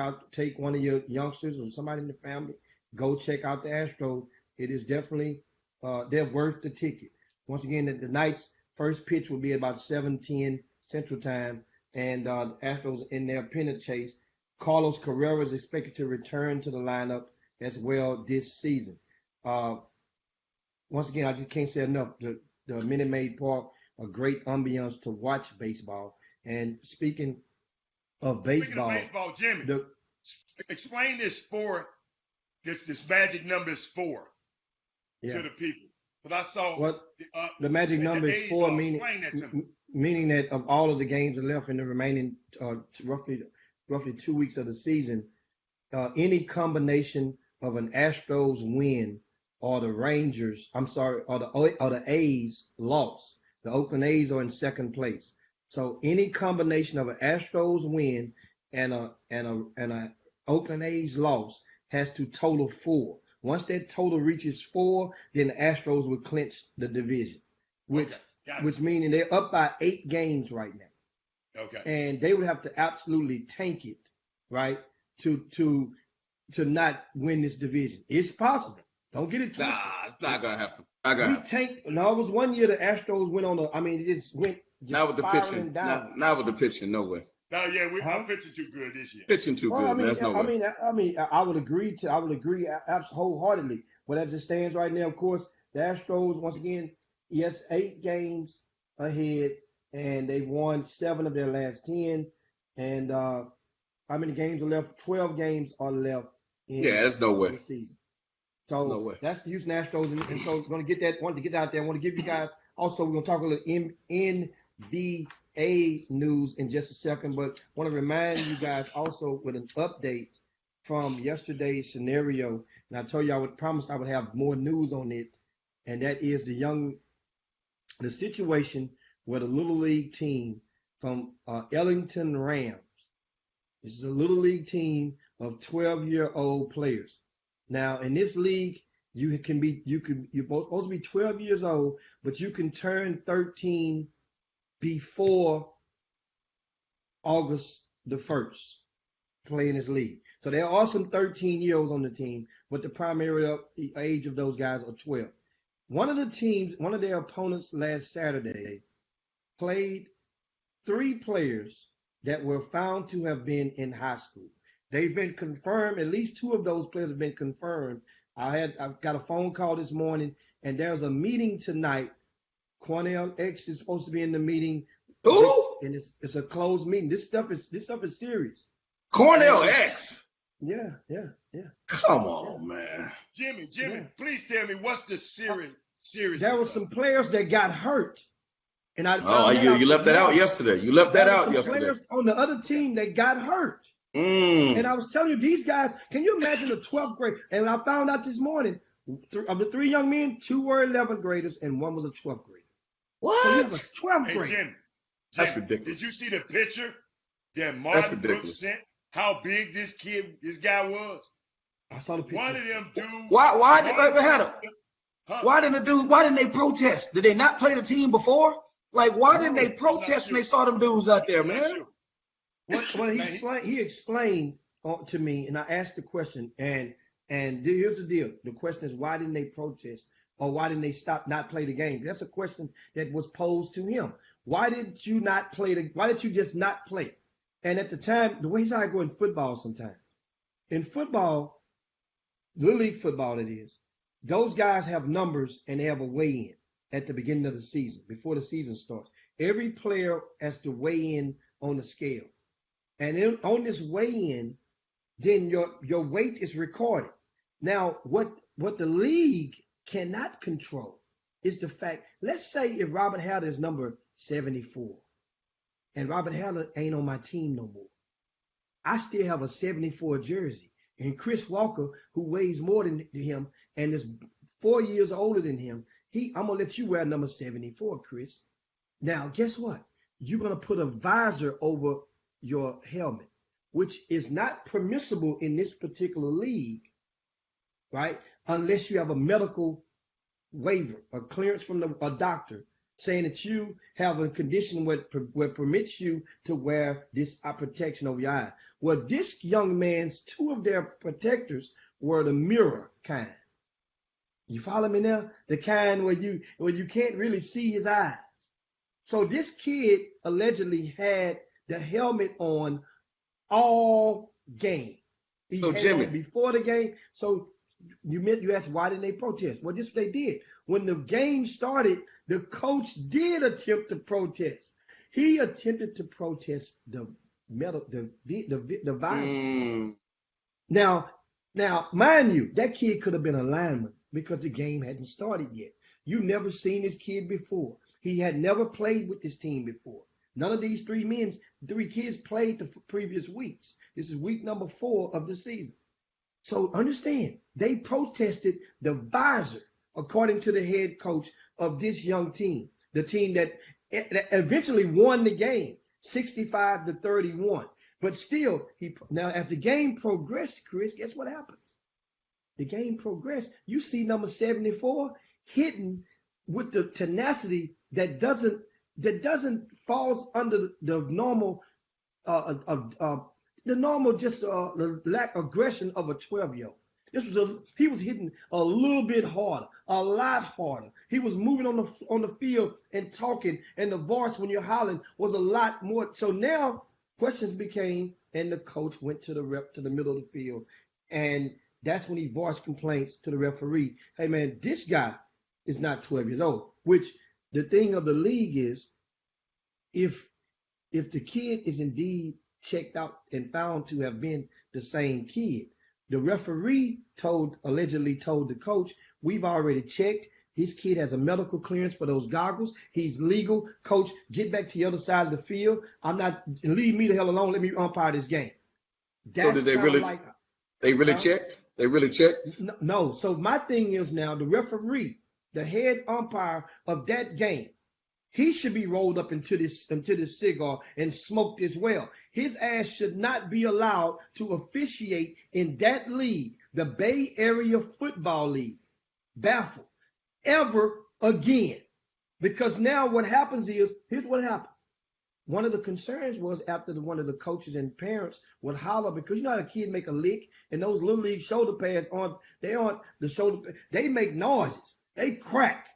one of your youngsters or somebody in the family, go check out the Astros. It is definitely they're worth the ticket. Once again, the night's first pitch will be about 7:10 Central Time, and the Astros in their pennant chase. Carlos Carrera is expected to return to the lineup as well this season. Once again, I just can't say enough. The Minute Maid Park, a great ambiance to watch baseball. And speaking of baseball, Jimmy, explain this this magic number is 4 to the people. But I saw the magic number is 4, meaning that of all of the games that are left in the remaining roughly 2 weeks of the season, any combination of an Astros win or the A's loss. The Oakland A's are in second place. So any combination of an Astros win and a Oakland A's loss has to total 4. Once that total reaches 4, then the Astros will clinch the division, which meaning they're up by 8 games right now. Okay. And they would have to absolutely tank it, right, to not win this division. It's possible. Don't get it twisted. Nah, it's not gonna happen. It was one year the Astros went on it just went not with the pitching. Down. Not with the pitching, no way. No, yeah, I'm pitching too good this year. Pitching too good. That's no way. I would agree wholeheartedly. But as it stands right now, of course, the Astros, once again, yes, 8 games ahead, and they've won 7 of their last 10. And how many games are left? 12 games are left in Yeah, there's no way. the season. So No way. that's the Houston Astros, and so going to get that. Wanted to get out there. I want to give you guys also. We're going to talk a little NBA news in just a second, but want to remind you guys also with an update from yesterday's scenario. And I told you I would promise I would have more news on it, and that is the situation where the Little League team from Ellington Rams. This is a Little League team of 12-year-old players. Now, in this league, you're supposed to be 12 years old, but you can turn 13 before August the 1st, play in this league. So there are some 13-year-olds on the team, but the primary age of those guys are 12. One of their opponents last Saturday played 3 players that were found to have been in high school. They've been confirmed. At least 2 of those players have been confirmed. I've got a phone call this morning, and there's a meeting tonight. Cornell X is supposed to be in the meeting. Who? And it's a closed meeting. This stuff is serious. Cornell X. Yeah. Come on, man. Jimmy, Yeah. please tell me what's the serious? There were some players that got hurt. And You left that out yesterday. You left that out yesterday. Players on the other team that got hurt. And I was telling you, these guys, can you imagine the 12th grade? And I found out this morning, of the 3 young men, 2 were 11th graders and 1 was a 12th grader. What? So he was a 12th Hey, grader. Jimmy, That's ridiculous. Did you see the picture that Martin Brooks sent? How big this guy was? I saw the picture. One of them dudes. Why didn't they protest? Did they not play the team before? Like, why didn't they protest when they saw them dudes out there, man? Well, he explained to me, and I asked the question, and here's the deal. The question is, why didn't they protest, or why didn't they not play the game? That's a question that was posed to him. Why did you just not play? And at the time, the way I go in football sometimes. In football, Little League football it is, those guys have numbers and they have a weigh-in at the beginning of the season, before the season starts. Every player has to weigh in on the scale. And then on this weigh-in, then your weight is recorded. Now, what the league cannot control is the fact, let's say if Robert Haller is number 74, and Robert Haller ain't on my team no more, I still have a 74 jersey. And Chris Walker, who weighs more than him and is 4 years older than him, I'm going to let you wear number 74, Chris. Now, guess what? You're going to put a visor over your helmet, which is not permissible in this particular league, right? Unless you have a medical waiver, a clearance from a doctor saying that you have a condition where permits you to wear this protection over your eye. Well, this young man's 2 of their protectors were the mirror kind. You follow me now? The kind where you can't really see his eyes. So this kid allegedly had the helmet on all game. He had Jimmy, on before the game. So you asked why didn't they protest? Well, this is what they did. When the game started, the coach did attempt to protest. He attempted to protest the visor. Now, mind you, that kid could have been a lineman because the game hadn't started yet. You never seen this kid before. He had never played with this team before. None of these 3 kids played the previous weeks. This is week number 4 of the season. So understand, they protested the visor, according to the head coach of this young team, the team that eventually won the game, 65-31. But still, now as the game progressed, Chris, guess what happens? The game progressed. You see number 74 hitting with the tenacity that doesn't falls under the normal the lack of aggression of a 12-year-old. He was hitting a little bit harder, a lot harder. He was moving on the field and talking, and the voice when you're hollering was a lot more. So now questions became, and the coach went to the middle of the field, and that's when he voiced complaints to the referee. Hey, man, this guy is not 12 years old, which the thing of the league is if the kid is indeed checked out and found to have been the same kid, the referee allegedly told the coach, we've already checked. His kid has a medical clearance for those goggles. He's legal. Coach, get back to the other side of the field. Leave me the hell alone. Let me umpire this game. That's so did they really, they really check? They really check? No. So my thing is now the referee, the head umpire of that game, he should be rolled up into this cigar and smoked as well. His ass should not be allowed to officiate in that league, the Bay Area Football League, baffled, ever again. Because now what happens is, here's what happened. One of the concerns was after one of the coaches and parents would holler, because you know how a kid make a lick and those little league shoulder pads aren't the shoulder, they make noises, they crack.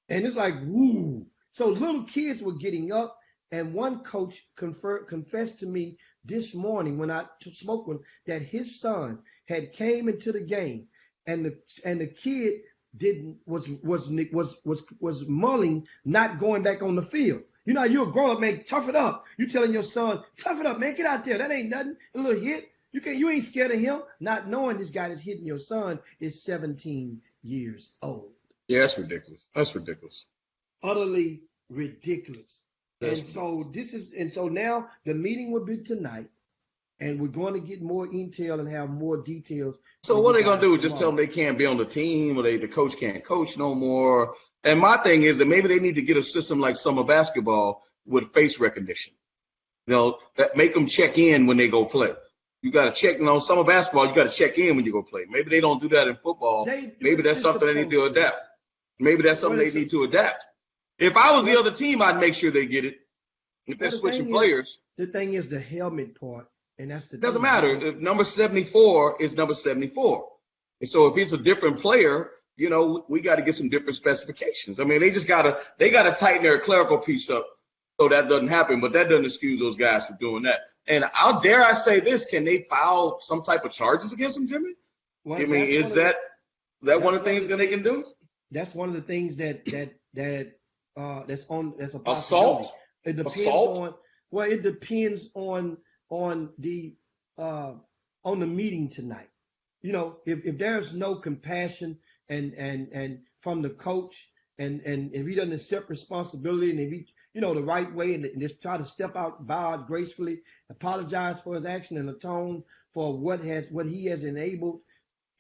And it's like, woo. So little kids were getting up, and one coach confessed to me this morning when I spoke with him that his son had came into the game, and the kid was mulling not going back on the field. You know, you're a grown up, man. Tough it up. You telling your son, tough it up, man. Get out there. That ain't nothing. A little hit. You ain't scared of him. Not knowing this guy that's hitting your son is 17 years old. Yeah, that's ridiculous. That's ridiculous. Utterly ridiculous. And so now the meeting will be tonight, and we're going to get more intel and have more details. So what are they going to do? Just tell them they can't be on the team, or the coach can't coach no more? And my thing is that maybe they need to get a system like summer basketball with face recognition. You know, that make them check in when they go play. You got to check, summer basketball, you got to check in when you go play. Maybe they don't do that in football. Maybe that's something they need to adapt. Maybe that's something they need to adapt. If I was the other team, I'd make sure they get it. If they're switching players. The thing is the helmet part, and that's the doesn't matter. If number 74 is number 74. And so if he's a different player, we got to get some different specifications. I mean, they got to tighten their clerical piece up so that doesn't happen, but that doesn't excuse those guys from doing that. And dare I say this, can they file some type of charges against them, Jimmy? Well, I mean, is that one of the things that they can do? That's one of the things that's a possibility. Assault? It depends Assault? it depends on the meeting tonight. If there's no compassion and from the coach and if he doesn't accept responsibility, and if he the right way and just try to step out, bow out gracefully, apologize for his action and atone for what he has enabled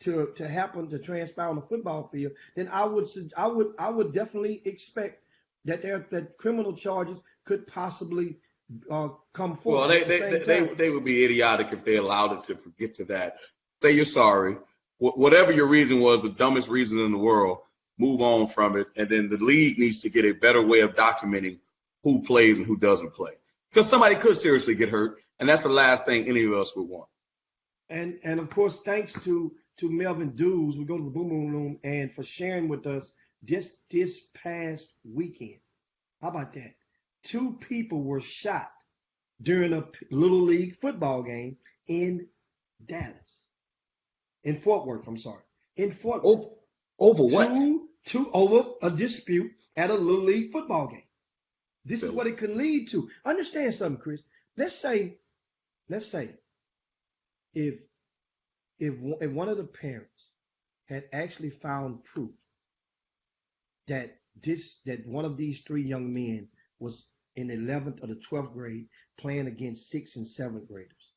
to happen, to transpire on the football field, then I would definitely expect that criminal charges could possibly come forward. Well, they would be idiotic if they allowed it to get to that. Say you're sorry, whatever your reason was, the dumbest reason in the world, move on from it, and then the league needs to get a better way of documenting who plays and who doesn't play, because somebody could seriously get hurt, and that's the last thing any of us would want. And of course, thanks to Melvin Dews, we go to the Boom Boom Room, and for sharing with us this past weekend. How about that? 2 people were shot during a Little League football game in Dallas. In Fort Worth, I'm sorry. In Fort Worth. Over what? Over a dispute at a Little League football game. This is what it can lead to. Understand something, Chris. Let's say if one of the parents had actually found proof that one of these 3 young men was in the 11th or the 12th grade playing against 6th and 7th graders.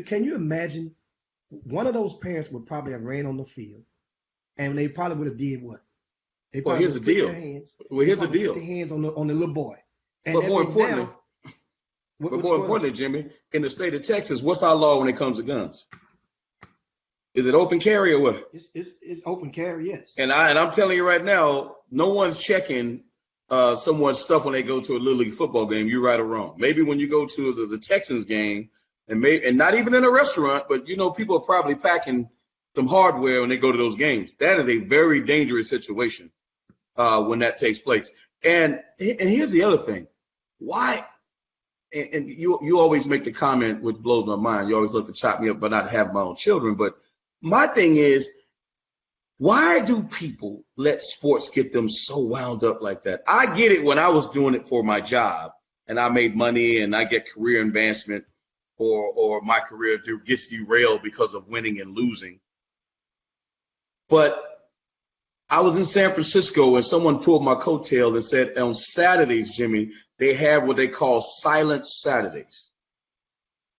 Can you imagine? One of those parents would probably have ran on the field, and they probably would have did what? Here's the deal. Here's the deal. Put their hands on the little boy. But more importantly, Jimmy, in the state of Texas, what's our law when it comes to guns? Is it open carry or what? It's open carry, yes. And I'm telling you right now, no one's checking someone's stuff when they go to a Little League football game. You're right or wrong. Maybe when you go to the Texans game, and not even in a restaurant, but people are probably packing some hardware when they go to those games. That is a very dangerous situation when that takes place. And here's the other thing. Why? And you always make the comment, which blows my mind. You always love to chop me up, but not have my own children. But my thing is, why do people let sports get them so wound up like that? I get it when I was doing it for my job and I made money and I get career advancement, or my career gets derailed because of winning and losing. But I was in San Francisco and someone pulled my coattail and said on Saturdays, Jimmy, they have what they call silent Saturdays.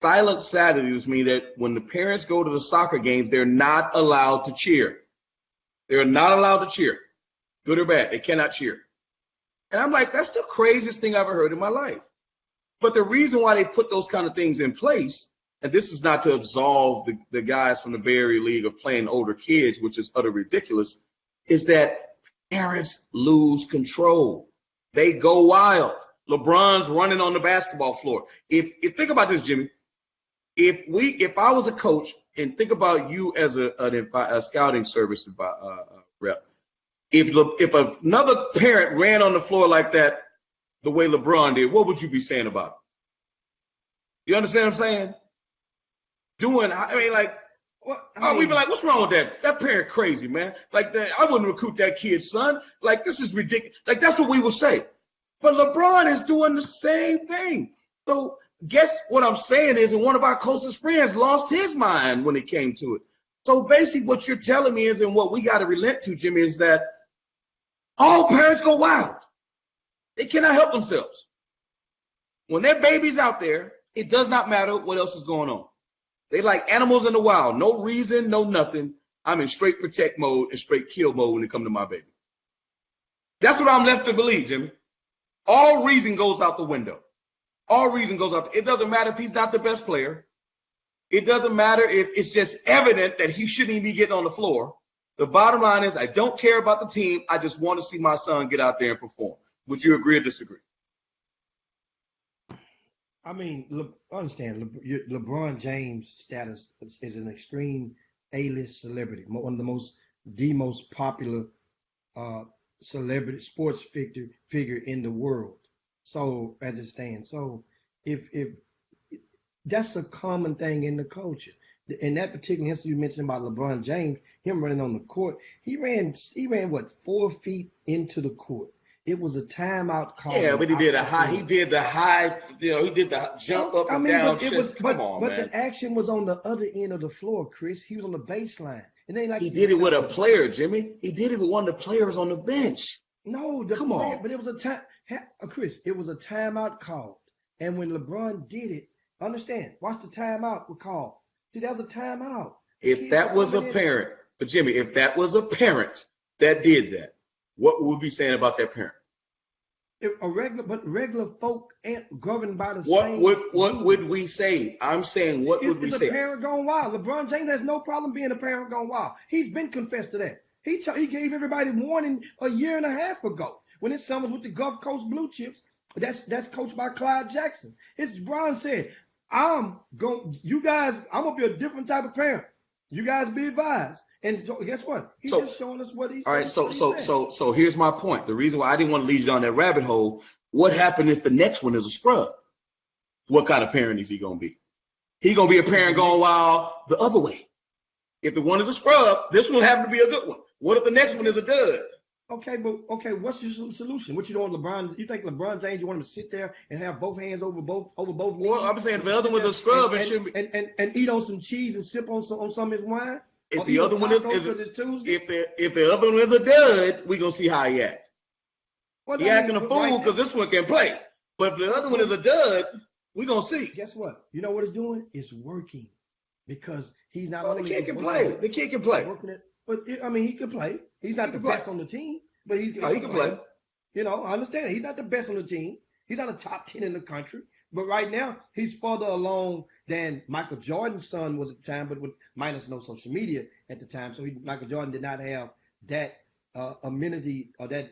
Silent Saturdays mean that when the parents go to the soccer games, they're not allowed to cheer. They're not allowed to cheer, good or bad. They cannot cheer. And I'm like, that's the craziest thing I've ever heard in my life. But the reason why they put those kind of things in place, and this is not to absolve the guys from the Bay Area League of playing older kids, which is utter ridiculous, is that parents lose control. They go wild. LeBron's running on the basketball floor. If think about this, Jimmy, if I was a coach, and think about you as a scouting service rep, if another parent ran on the floor like that, the way LeBron did, what would you be saying about it? You understand what I'm saying? We'd be like, what's wrong with that? That parent crazy, man. Like that, I wouldn't recruit that kid's son. Like, this is ridiculous. Like, that's what we would say. But LeBron is doing the same thing. So guess what I'm saying is, and one of our closest friends lost his mind when it came to it. So basically what you're telling me is, and what we got to relent to, Jimmy, is that all parents go wild. They cannot help themselves. When their baby's out there, it does not matter what else is going on. They like animals in the wild. No reason, no nothing. I'm in straight protect mode and straight kill mode when it comes to my baby. That's what I'm left to believe, Jimmy. All reason goes out the window. All reason goes out. It doesn't matter if he's not the best player. It doesn't matter if it's just evident that he shouldn't even be getting on the floor. The bottom line is, I don't care about the team. I just want to see my son get out there and perform. Would you agree or disagree? I mean, understand, LeBron James' status is an extreme A-list celebrity, one of the most popular celebrity sports figure in the world. So as it stands, so if that's a common thing in the culture. In that particular instance you mentioned about LeBron James, him running on the court, he ran what, 4 feet into the court. It was a timeout call. Yeah, but he did the jump up and down. But the action was on the other end of the floor, Chris. He was on the baseline. And then he did it with a player, Jimmy. He did it with one of the players on the bench. No, come on. But it was a time, Chris. It was a timeout call, and when LeBron did it, understand? Watch the timeout was called. See, that was a timeout. If that was a parent, but Jimmy, if that was a parent that did that, what would we be saying about that parent? Regular folk ain't governed by the same. What would we say? I'm saying, what would we say? It's a parent gone wild. LeBron James has no problem being a parent gone wild. He's been confessed to that. He gave everybody warning a year and a half ago when his son was with the Gulf Coast Blue Chips. That's coached by Clyde Jackson. Brian said, I'm gonna be a different type of parent. You guys be advised. And guess what? He's just showing us what he's. All right. So here's my point. The reason why I didn't want to lead you down that rabbit hole. What happened if the next one is a scrub? What kind of parent is he gonna be? He's gonna be a parent going wild the other way. If the one is a scrub, this one happened to be a good one. What if the next one is a dud? Okay, what's your solution? What you doing, LeBron? You think LeBron James, you want him to sit there and have both hands over both knees? Well, I'm saying if the other one's a scrub, it shouldn't be. And eat on some cheese and sip on some of his wine. If the other one is if the other one is a dud, we gonna see how he act. He acting a fool because this one can play. But if the other one is a dud, we gonna see. Guess what? You know what it's doing? It's working because he's not. The kid can play. The kid can play. But I mean, he could play. He's not the best on the team, but he can play. You know, I understand. He's not the best on the team. He's not a top 10 in the country. But right now, he's further along than Michael Jordan's son was at the time, but with minus no social media at the time. So Michael Jordan did not have that amenity or that,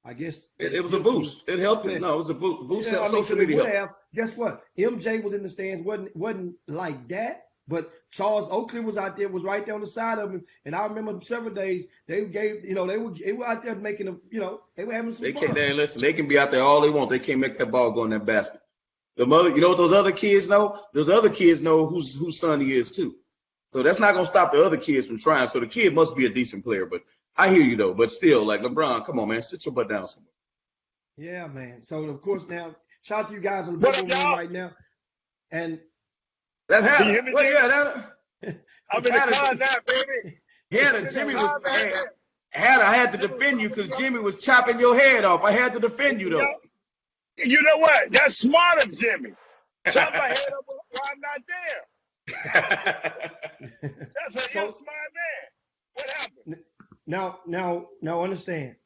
I guess. It was a boost. It helped him. No, it was a boost. Social media. Guess what? MJ was in the stands. Wasn't like that. But Charles Oakley was out there, was right there on the side of him. And I remember several days they were out there making them, they were having some fun. Listen, they can be out there all they want. They can't make that ball go in that basket. The mother, you know what those other kids know? Those other kids know whose son he is too. So that's not gonna stop the other kids from trying. So the kid must be a decent player. But I hear you though. But still, like LeBron, come on, man, sit your butt down somewhere. Yeah, man. So of course now, shout out to you guys on the What up, Boom Room y'all? right now. And That Can you hear happened. me, Well, Jimmy? yeah, that. I'm in the car now, baby. Jimmy was. I had to defend you because Jimmy was chopping your head off. I had to defend you though. You know what? That's smart of Jimmy. Chop my head up while I'm not there. That's a smart man. What happened? Now understand.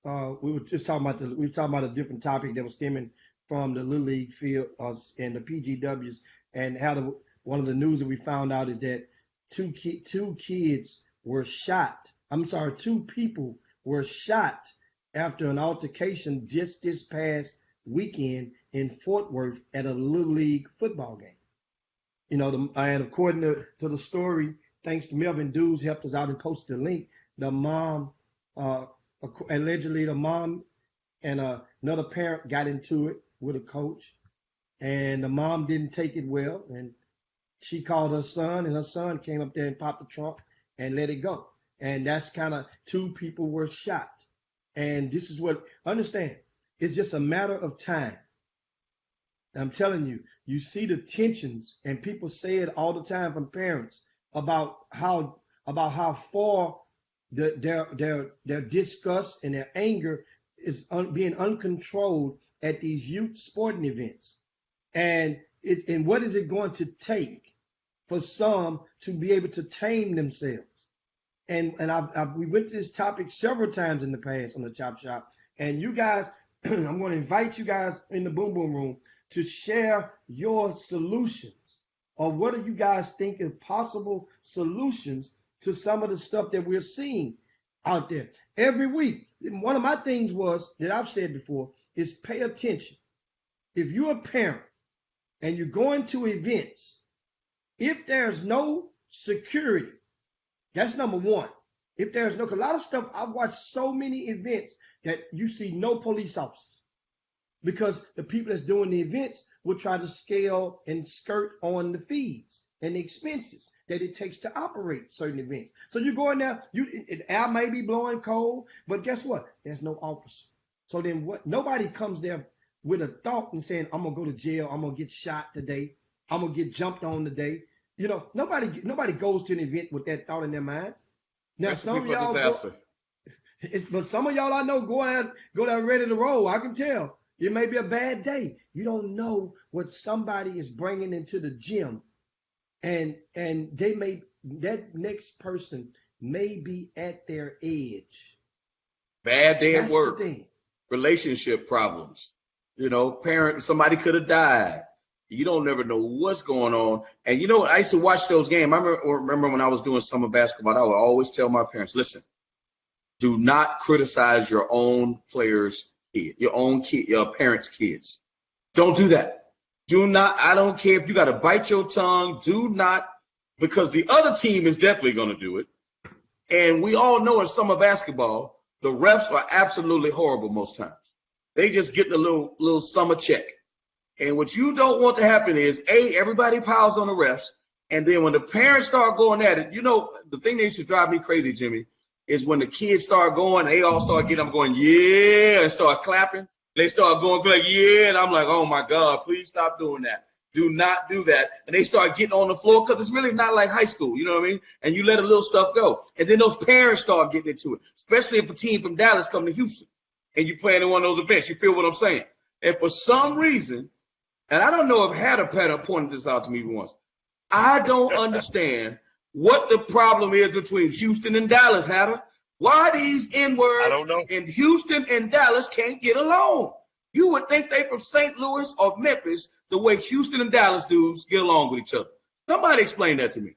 We were talking about a different topic that was stemming from the Little League field and the PGWs, and how one of the news that we found out is that two kids were shot. I'm sorry, 2 people were shot after an altercation just this past weekend in Fort Worth at a Little League football game. You know, and according to the story, thanks to Melvin Dews helped us out and posted the link. The mom, allegedly, the mom and another parent got into it with a coach, and the mom didn't take it well, and she called her son, and her son came up there and popped the trunk and let it go. And that's kind of 2 people were shot. And this is what, understand, it's just a matter of time. I'm telling you, you see the tensions, and people say it all the time from parents about how far their disgust and their anger is being uncontrolled at these youth sporting events. And what is it going to take for some to be able to tame themselves? And we went to this topic several times in the past on the Chop Shop. And you guys, I'm going to invite you guys in the Boom Boom Room to share your solutions, or what do you guys think are possible solutions to some of the stuff that we're seeing out there every week. One of my things that I've said before is pay attention. If you're a parent and you're going to events, if there's no security, that's number one. If there's no, 'cause a lot of stuff, I've watched so many events that you see no police officers, because the people that's doing the events will try to scale and skirt on the fees and the expenses that it takes to operate certain events. So you go in there, air may be blowing cold, but guess what? There's no officer. So then what? Nobody comes there with a thought and saying, I'm gonna go to jail, I'm gonna get shot today, I'm gonna get jumped on today. You know, nobody goes to an event with that thought in their mind. Now, some of y'all but some of y'all I know go out ready to roll. I can tell. It may be a bad day. You don't know what somebody is bringing into the gym, and that next person may be at their edge. Bad day That's at work, the thing. relationship problems. You know, somebody could have died. You don't never know what's going on. And you know, I used to watch those games. I remember when I was doing summer basketball, I would always tell my parents, listen, do not criticize your own players' kid, your parents' kids. Don't do that. Do not. I don't care if you got to bite your tongue. Do not, because the other team is definitely going to do it. And we all know in summer basketball, the refs are absolutely horrible most times. They just get a little summer check. And what you don't want to happen is, everybody piles on the refs. And then when the parents start going at it, you know, the thing that used to drive me crazy, Jimmy, is when the kids start going, they all start getting up going, yeah, and start clapping. They start going like, yeah, and I'm like, oh my God, please stop doing that. Do not do that. And they start getting on the floor, because it's really not like high school, you know what I mean? And you let a little stuff go. And then those parents start getting into it, especially if a team from Dallas come to Houston and you playing in one of those events. You feel what I'm saying? And for some reason, and I don't know if Hatter pointed this out to me once, I don't understand what the problem is between Houston and Dallas, Hatter. Why these N-words I don't know. in Houston and Dallas can't get along? You would think they from St. Louis or Memphis, the way Houston and Dallas dudes get along with each other. Somebody explain that to me.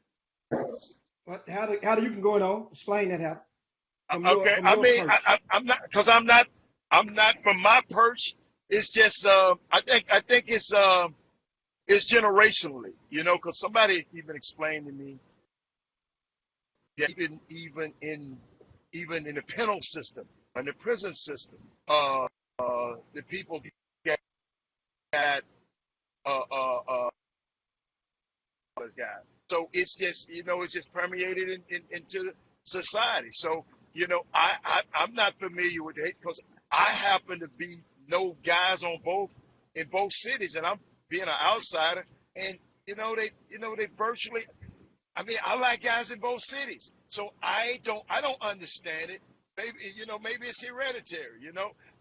How do you can go on? Explain that, how. Okay, I'm not, because I'm not from my perch. It's just I think it's generationally, you know, because somebody even explained to me that even in the penal system, in the prison system, the people get this guy. So it's just, it's just permeated into society. So, I'm not familiar with it because I happen to know guys in both cities, and I'm being an outsider. And they virtually. I mean, I like guys in both cities, so I don't understand it. Maybe it's hereditary.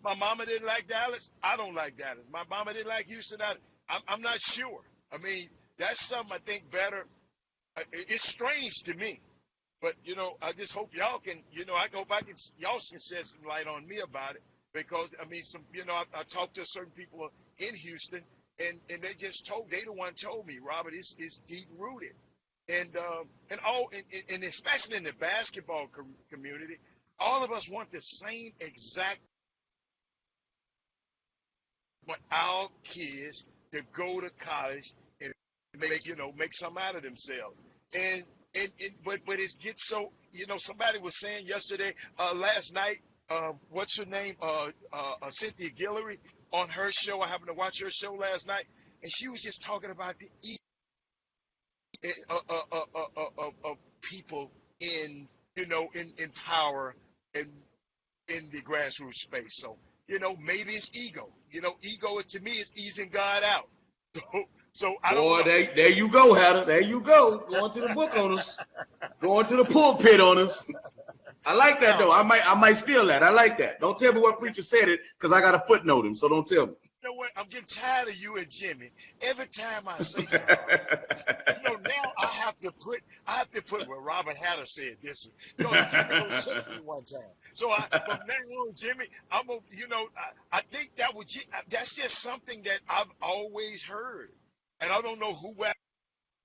My mama didn't like Dallas. I don't like Dallas. My mama didn't like Houston. I'm not sure. I mean, that's something I think better. It's strange to me, but I just hope y'all can. Y'all can shed some light on me about it, because I mean, I talked to certain people in Houston, and they just they the one told me, Robert, it's deep rooted, and especially in the basketball community, all of us want the same exact, but our kids to go to college and make something out of themselves. But it gets so, somebody was saying last night, what's her name, Cynthia Guillory, on her show. I happened to watch her show last night, and she was just talking about the of people in power and in the grassroots space. So maybe it's ego. Ego to me is easing God out. So I don't know. There you go, Hatter. There you go. Going to the book on us. Going to the pulpit on us. I like that though. I might steal that. I like that. Don't tell me what preacher said it, because I got to footnote him. So don't tell me. You know what? I'm getting tired of you and Jimmy. Every time I say something, now I have to put what Robert Hatter said this one. Jimmy gonna check me one time. So from now on, Jimmy, I'm gonna, I think that's just something that I've always heard, and I don't know who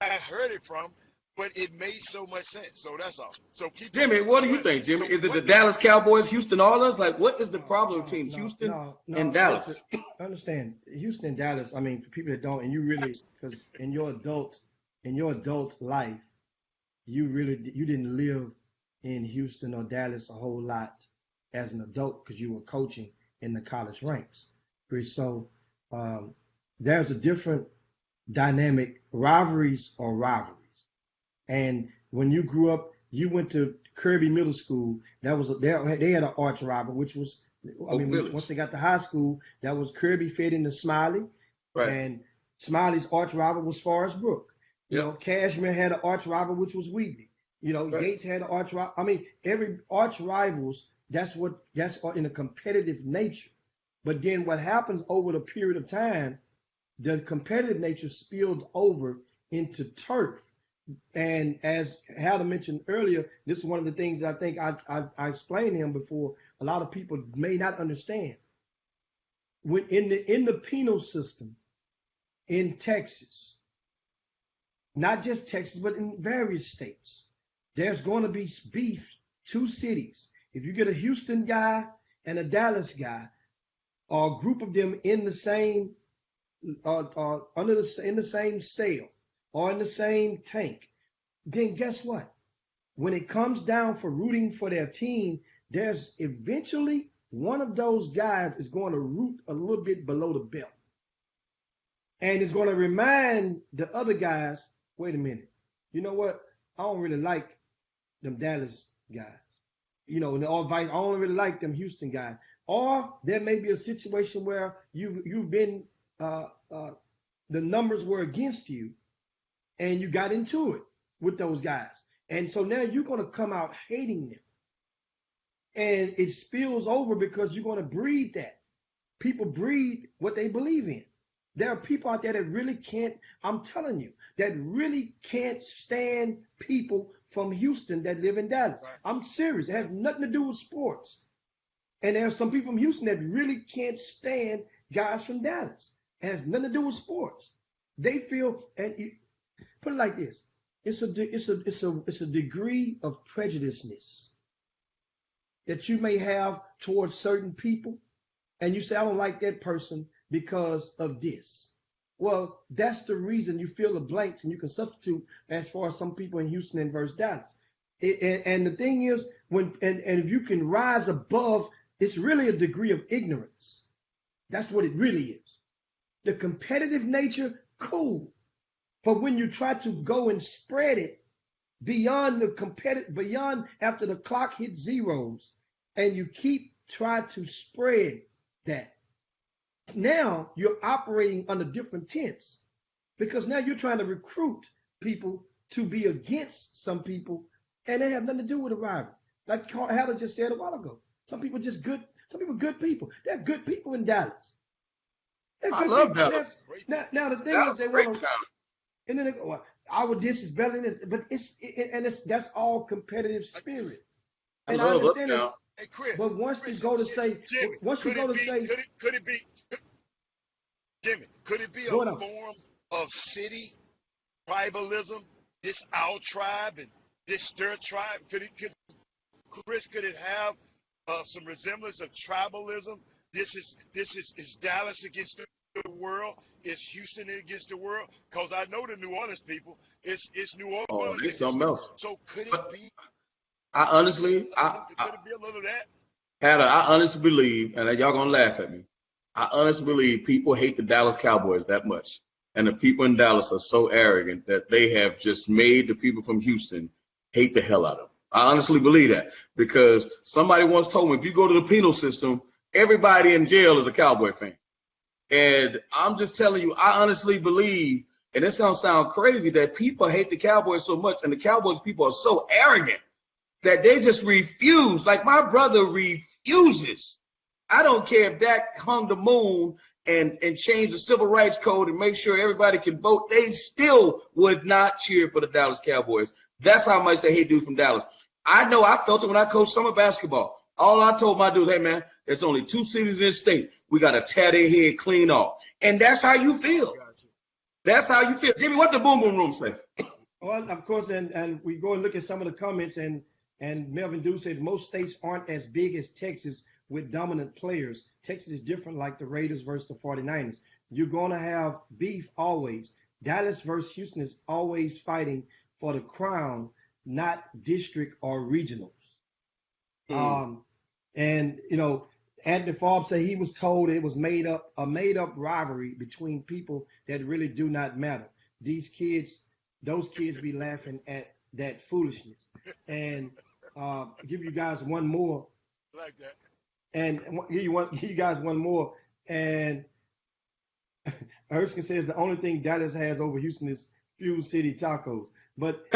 I heard it from, but it made so much sense. So that's all. So Jimmy, what do you think, Jimmy? Is it the Dallas Cowboys, Houston Oilers? Like, what is the problem between Houston and Dallas? Understand, Houston and Dallas. I mean, for people that don't, and you really, because in your adult life, you didn't live in Houston or Dallas a whole lot as an adult, because you were coaching in the college ranks. So there's a different dynamic. Rivalries are rivalries. And when you grew up, you went to Kirby Middle School. They had an arch rival, which was, once they got to high school, that was Kirby fed into Smiley, right? And Smiley's arch rival was Forrest Brook. Cashmere had an arch rival, which was Wheatley. Right. Gates had an arch rival. I mean, every arch rivals. That's in a competitive nature. But then what happens over the period of time, the competitive nature spilled over into turf. And as Hatter mentioned earlier, this is one of the things that I think I explained to him before. A lot of people may not understand. When in the penal system in Texas, not just Texas, but in various states, there's going to be beef. Two cities. If you get a Houston guy and a Dallas guy, or a group of them in the same in the same cell or in the same tank, then guess what? When it comes down for rooting for their team, there's eventually one of those guys is going to root a little bit below the belt. And it's going to remind the other guys, wait a minute, you know what? I don't really like them Dallas guys. I don't really like them Houston guys. Or there may be a situation where you've been the numbers were against you, and you got into it with those guys, and so now you're going to come out hating them, and it spills over because you're going to breed that. People breed what they believe in. There are people out there that really can't. I'm telling you, that really can't stand people from Houston that live in Dallas. Right. I'm serious. It has nothing to do with sports. And there are some people from Houston that really can't stand guys from Dallas. It has nothing to do with sports. They feel, and put it like this: it's a degree of prejudiceness that you may have towards certain people, and you say, I don't like that person because of this. Well, that's the reason you fill the blanks, and you can substitute as far as some people in Houston and versus Dallas. And the thing is, if you can rise above, it's really a degree of ignorance. That's what it really is. The competitive nature, cool. But when you try to go and spread it beyond the competitive, beyond after the clock hits zeros, and you keep trying to spread that, now you're operating under different tents, because now you're trying to recruit people to be against some people, and they have nothing to do with a rival. Like Haller just said a while ago, some people just good. Some people good people. They're good people in Dallas. They're I good love people. Dallas. Now the thing Dallas is, they great want to, town. and then they go, well, our this is better than this, but that's all competitive spirit. I And I love understand this, Uptown. Hey, Chris. but once Chris, you go to Jimmy, say, once you go to say, could it be, Jimmy, could it be a go on. form of city tribalism? This our tribe and this their tribe? Could it have some resemblance of tribalism? This is Dallas against the world. It's Houston against the world. Because I know the New Orleans people. It's New Orleans. Oh, it's against something the else. world. So could it But be? I honestly, Could it be a little of that? Hannah, I honestly believe, and y'all gonna laugh at me. I honestly believe people hate the Dallas Cowboys that much, and the people in Dallas are so arrogant that they have just made the people from Houston hate the hell out of them. I honestly believe that because somebody once told me, if you go to the penal system, everybody in jail is a Cowboy fan. And I'm just telling you, I honestly believe, and it's gonna sound crazy, that people hate the Cowboys so much, and the Cowboys people are so arrogant that they just refuse. Like my brother refuses. I don't care if Dak hung the moon and changed the civil rights code and make sure everybody can vote. They still would not cheer for the Dallas Cowboys. That's how much they hate dudes from Dallas. I know I felt it when I coached summer basketball. All I told my dudes, hey man, there's only 2 cities in the state. We got to tear their head clean off. And that's how you feel. That's how you feel. Jimmy, what the Boom Boom Room say? Well, of course, and we go and look at some of the comments, and Melvin Dew says most states aren't as big as Texas with dominant players. Texas is different, like the Raiders versus the 49ers. You're going to have beef always. Dallas versus Houston is always fighting for the crown, not district or regionals. And, you know, Anthony Forbes said he was told it was a made up rivalry between people that really do not matter. Those kids be laughing at that foolishness. And give you guys one more. Like that. And give you guys one more. And Erskine says the only thing Dallas has over Houston is Fuel City tacos. But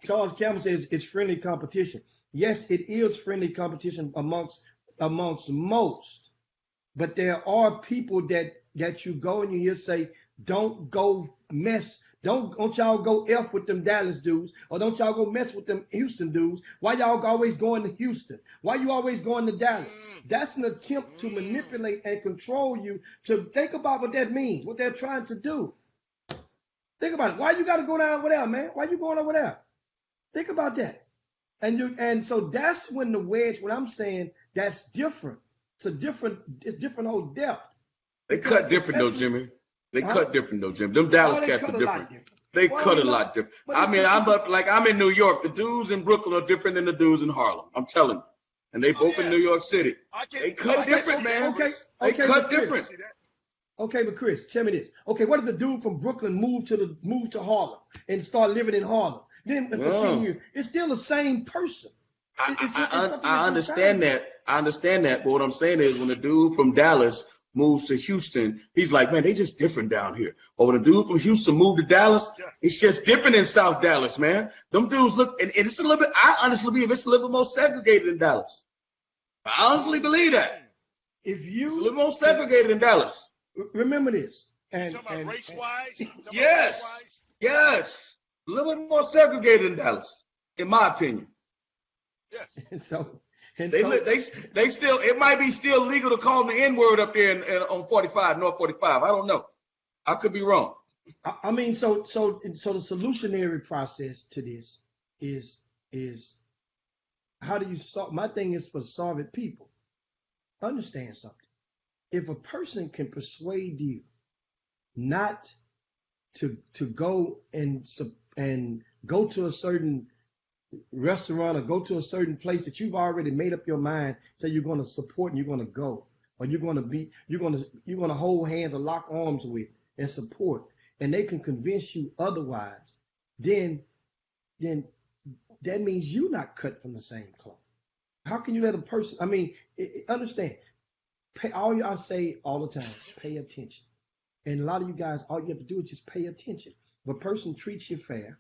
Charles Campbell says it's friendly competition. Yes, it is friendly competition amongst most. But there are people that you go and you hear say, don't go mess. Don't y'all go F with them Dallas dudes, or don't y'all go mess with them Houston dudes. Why y'all always going to Houston? Why you always going to Dallas? That's an attempt to manipulate and control you. To think about what that means, what they're trying to do. Think about it. Why you got to go down over there, man? Why you going over there? Think about that. And so that's when the wedge. What I'm saying, that's different. It's different whole depth. They cut different though, Jimmy. They cut different though, Jim. Them Dallas cats are different. They cut a lot different. I mean, I'm in New York. The dudes in Brooklyn are different than the dudes in Harlem. I'm telling you. And they both in New York City. They cut different, man. They cut different. Okay, but Chris, tell me this. Okay, what if the dude from Brooklyn move to Harlem and start living in Harlem? Then for 10 years, it's still the same person. I understand that. I understand that. But what I'm saying is when the dude from Dallas moves to Houston, he's like, man, they just different down here. Or when a dude from Houston moved to Dallas, it's just different in South Dallas, man. Them dudes look, and it's a little bit, I honestly believe it's a little bit more segregated in Dallas. I honestly believe that. It's a little more segregated in Dallas. Remember this. And talking about race-wise? Yes. A little bit more segregated in Dallas, in my opinion. Yes. They still, it might be still legal to call them the N-word up there on 45, North 45. I don't know. I could be wrong. I mean, so the solutionary process to this is how do you solve? My thing is for solving people. Understand something. If a person can persuade you not to go and go to a certain restaurant or go to a certain place that you've already made up your mind, say you're going to support and you're going to go, or you're going to hold hands or lock arms with and support, and they can convince you otherwise, then that means you're not cut from the same cloth. How can you let a person? I mean, understand. I say all the time, pay attention. And a lot of you guys, all you have to do is just pay attention. If a person treats you fair,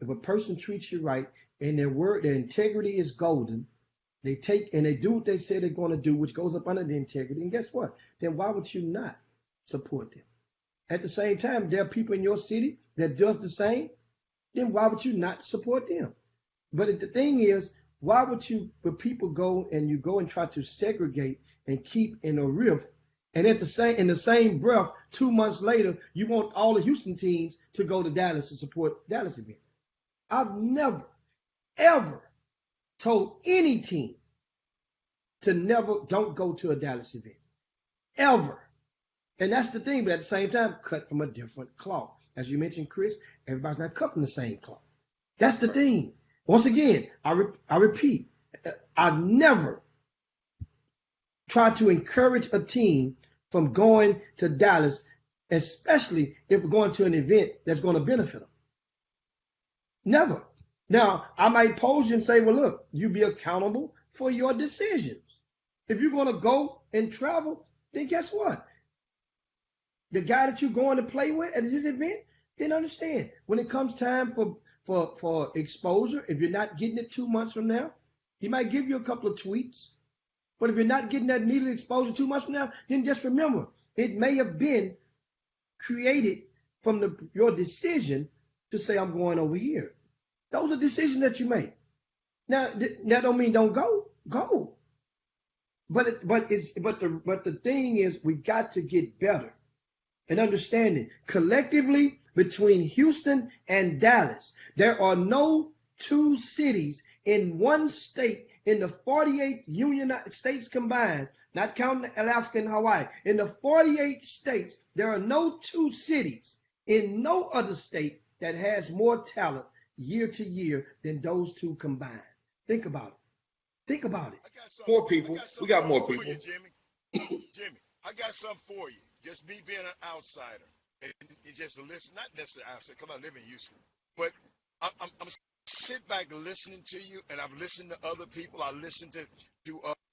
if a person treats you right, and their integrity is golden, they take and they do what they say they're going to do, which goes up under the integrity. And guess what? Then why would you not support them? At the same time, there are people in your city that does the same. Then why would you not support them? But the thing is, why would people go and try to segregate and keep in a rift, and in the same breath, 2 months later, you want all the Houston teams to go to Dallas to support Dallas events? I've never, ever told any team to don't go to a Dallas event. Ever. And that's the thing, but at the same time, cut from a different cloth. As you mentioned, Chris, everybody's not cut from the same cloth. That's the thing. Once again, I repeat, I've never tried to encourage a team from going to Dallas, especially if we're going to an event that's going to benefit them. Never. Now, I might pose you and say, well, look, you be accountable for your decisions. If you're going to go and travel, then guess what? The guy that you're going to play with at this event, then understand, when it comes time for exposure, if you're not getting it 2 months from now, he might give you a couple of tweets. But if you're not getting that needed exposure 2 months from now, then just remember, it may have been created from your decision to say, I'm going over here. Those are decisions that you make. Now, that don't mean don't go. Go. But the thing is, we got to get better and understanding collectively between Houston and Dallas. There are no two cities in one state in the 48 United States combined, not counting Alaska and Hawaii. In the 48 states, there are no two cities in no other state that has more talent year to year than those two combined. Think about it. Think about it. More people. We got more people. Jimmy, I got something for you. Just me being an outsider and just listen, not necessarily outsider, because I live in Houston, but I'm sit back listening to you, and I've listened to other people. I listened to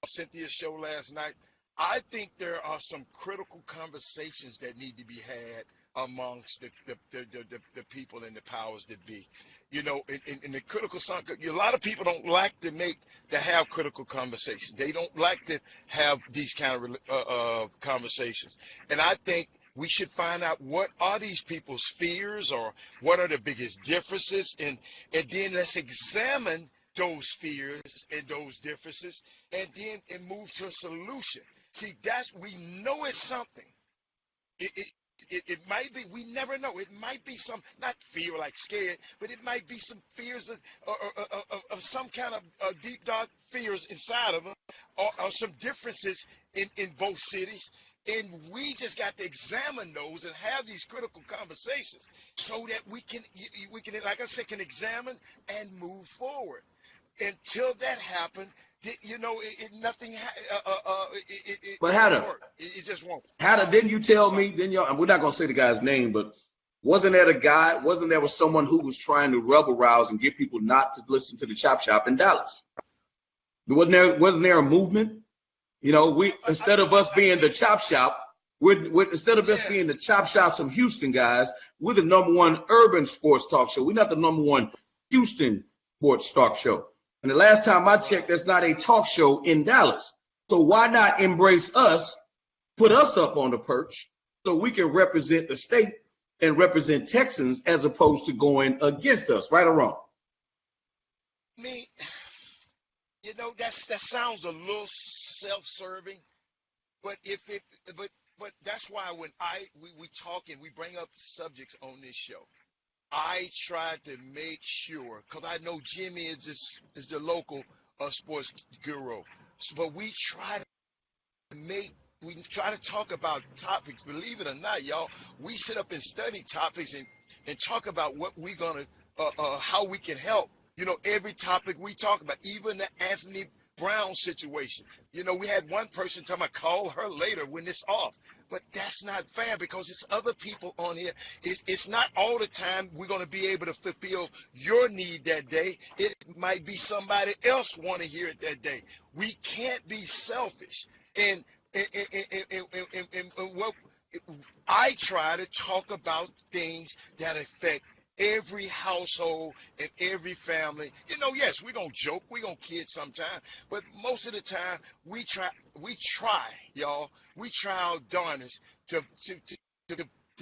Cynthia's show last night. I think there are some critical conversations that need to be had amongst the people and the powers that be. You know, in the critical, a lot of people don't like to have critical conversations. They don't like to have these kind of conversations. And I think we should find out what are these people's fears, or what are the biggest differences, and then let's examine those fears and those differences, and then move to a solution. See, we know it's something. It might be, we never know. It might be some, not fear like scared, but it might be some fears of some kind of deep, dark fears inside of them, or some differences in both cities. And we just got to examine those and have these critical conversations so that we can, like I said, can examine and move forward. Until that happened, you know, nothing. But Hatter, it just won't. Hatter, didn't you tell me? Then we're not gonna say the guy's name, but wasn't there someone who was trying to rebel rouse and get people not to listen to the Chop Shop in Dallas? Wasn't there a movement? You know, instead of us being the Chop Shop, instead of us being the Chop Shops of Houston guys, we're the #1 urban sports talk show. We're not the #1 Houston sports talk show. And the last time I checked, there's not a talk show in Dallas. So why not embrace us, put us up on the perch so we can represent the state and represent Texans as opposed to going against us, right or wrong? Me, you know, that sounds a little self-serving, but but that's why when we talk and we bring up subjects on this show, I tried to make sure, because I know Jimmy is the local sports guru, but we try to talk about topics. Believe it or not, y'all, we sit up and study topics and talk about what we're gonna, how we can help. You know, every topic we talk about, even the Anthony Brown situation. You know, we had one person talking about call her later when it's off. But that's not fair because it's other people on here. It's not all the time we're going to be able to fulfill your need that day. It might be somebody else want to hear it that day. We can't be selfish. And what I try to talk about things that affect every household and every family. You know, yes, we're going to joke, we're going to kid sometimes, but most of the time we try, y'all, we try our darnest to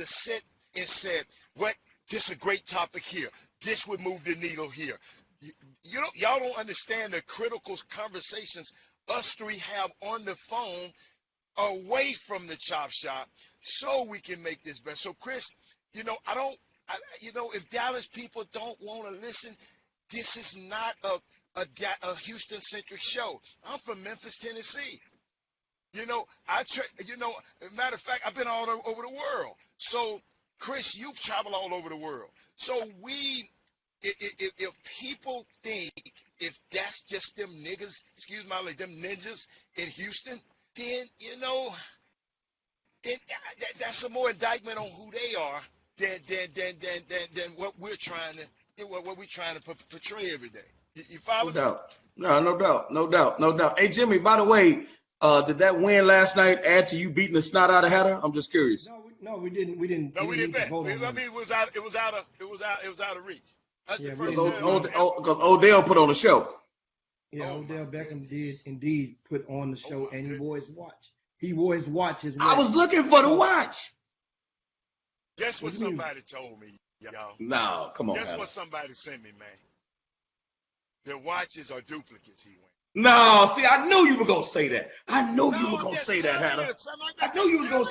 sit and say, what, this is a great topic here. This would move the needle here. Y'all don't understand the critical conversations us three have on the phone away from the chop shop so we can make this better. So Chris, you know, if Dallas people don't want to listen, this is not a Houston-centric show. I'm from Memphis, Tennessee. You know, matter of fact, I've been all over the world. So, Chris, you've traveled all over the world. So if people think if that's just them niggas, excuse my language, them ninjas in Houston, then, you know, then that's some more indictment on who they are than what we're trying to portray every day. You follow? No doubt. No doubt. Hey, Jimmy, by the way, did that win last night add to you beating the snot out of Hatter? I'm just curious. No, we didn't. We didn't bet. I mean, it was out of reach. That's the first time. Because Odell put on the show. Yeah, Odell Beckham did indeed put on the show, and he wore his watch. He wore his watch as well. I was looking for the watch. Guess what somebody told me, y'all? No, come on. Guess what somebody sent me, man? The watches are duplicates, he went. No, see, I knew you were going to say that. I knew you were going to say that, Hatter. I knew you was going to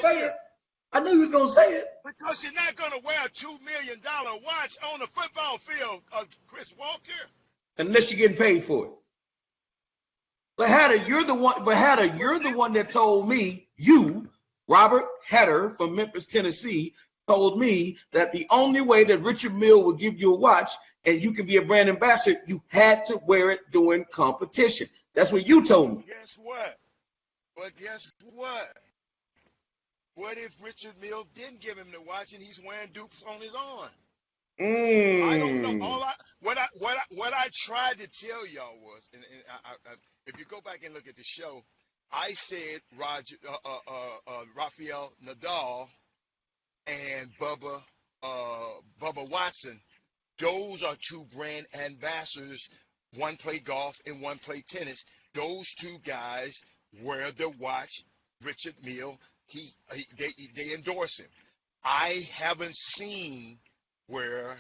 say it. Because you're not going to wear a $2 million watch on the football field, Chris Walker. Unless you're getting paid for it. But Hatter, you're the one that told me, you, Robert Hatter from Memphis, Tennessee, told me that the only way that Richard Mille would give you a watch and you could be a brand ambassador, you had to wear it during competition. That's what you told me. Guess what? What if Richard Mille didn't give him the watch and he's wearing dupes on his arm? I don't know. What I tried to tell y'all was, and if you go back and look at the show, I said Rafael Nadal and Bubba Watson. Those are two brand ambassadors. One play golf and one play tennis. Those two guys wear the watch. Richard Mille, they endorse him. I haven't seen where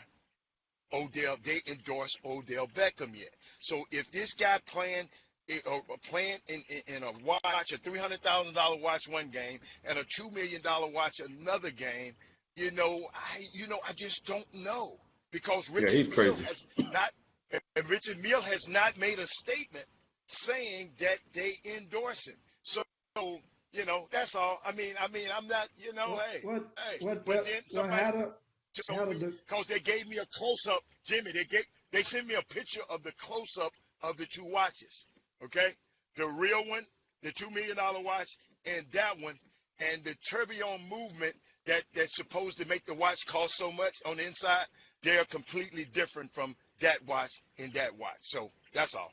they endorse Odell Beckham yet. So if this guy playing in a watch, a $300,000 watch one game, and a $2 million watch another game, I just don't know, because Richard Mille has not made a statement saying that they endorse him. So that's all. I mean, I'm not, but then somebody. Because they gave me a close-up, Jimmy. They sent me a picture of the close-up of the two watches. Okay, the real one, the $2 million watch, and that one, and the tourbillon movement that's supposed to make the watch cost so much on the inside. They are completely different from that watch and that watch. So that's all.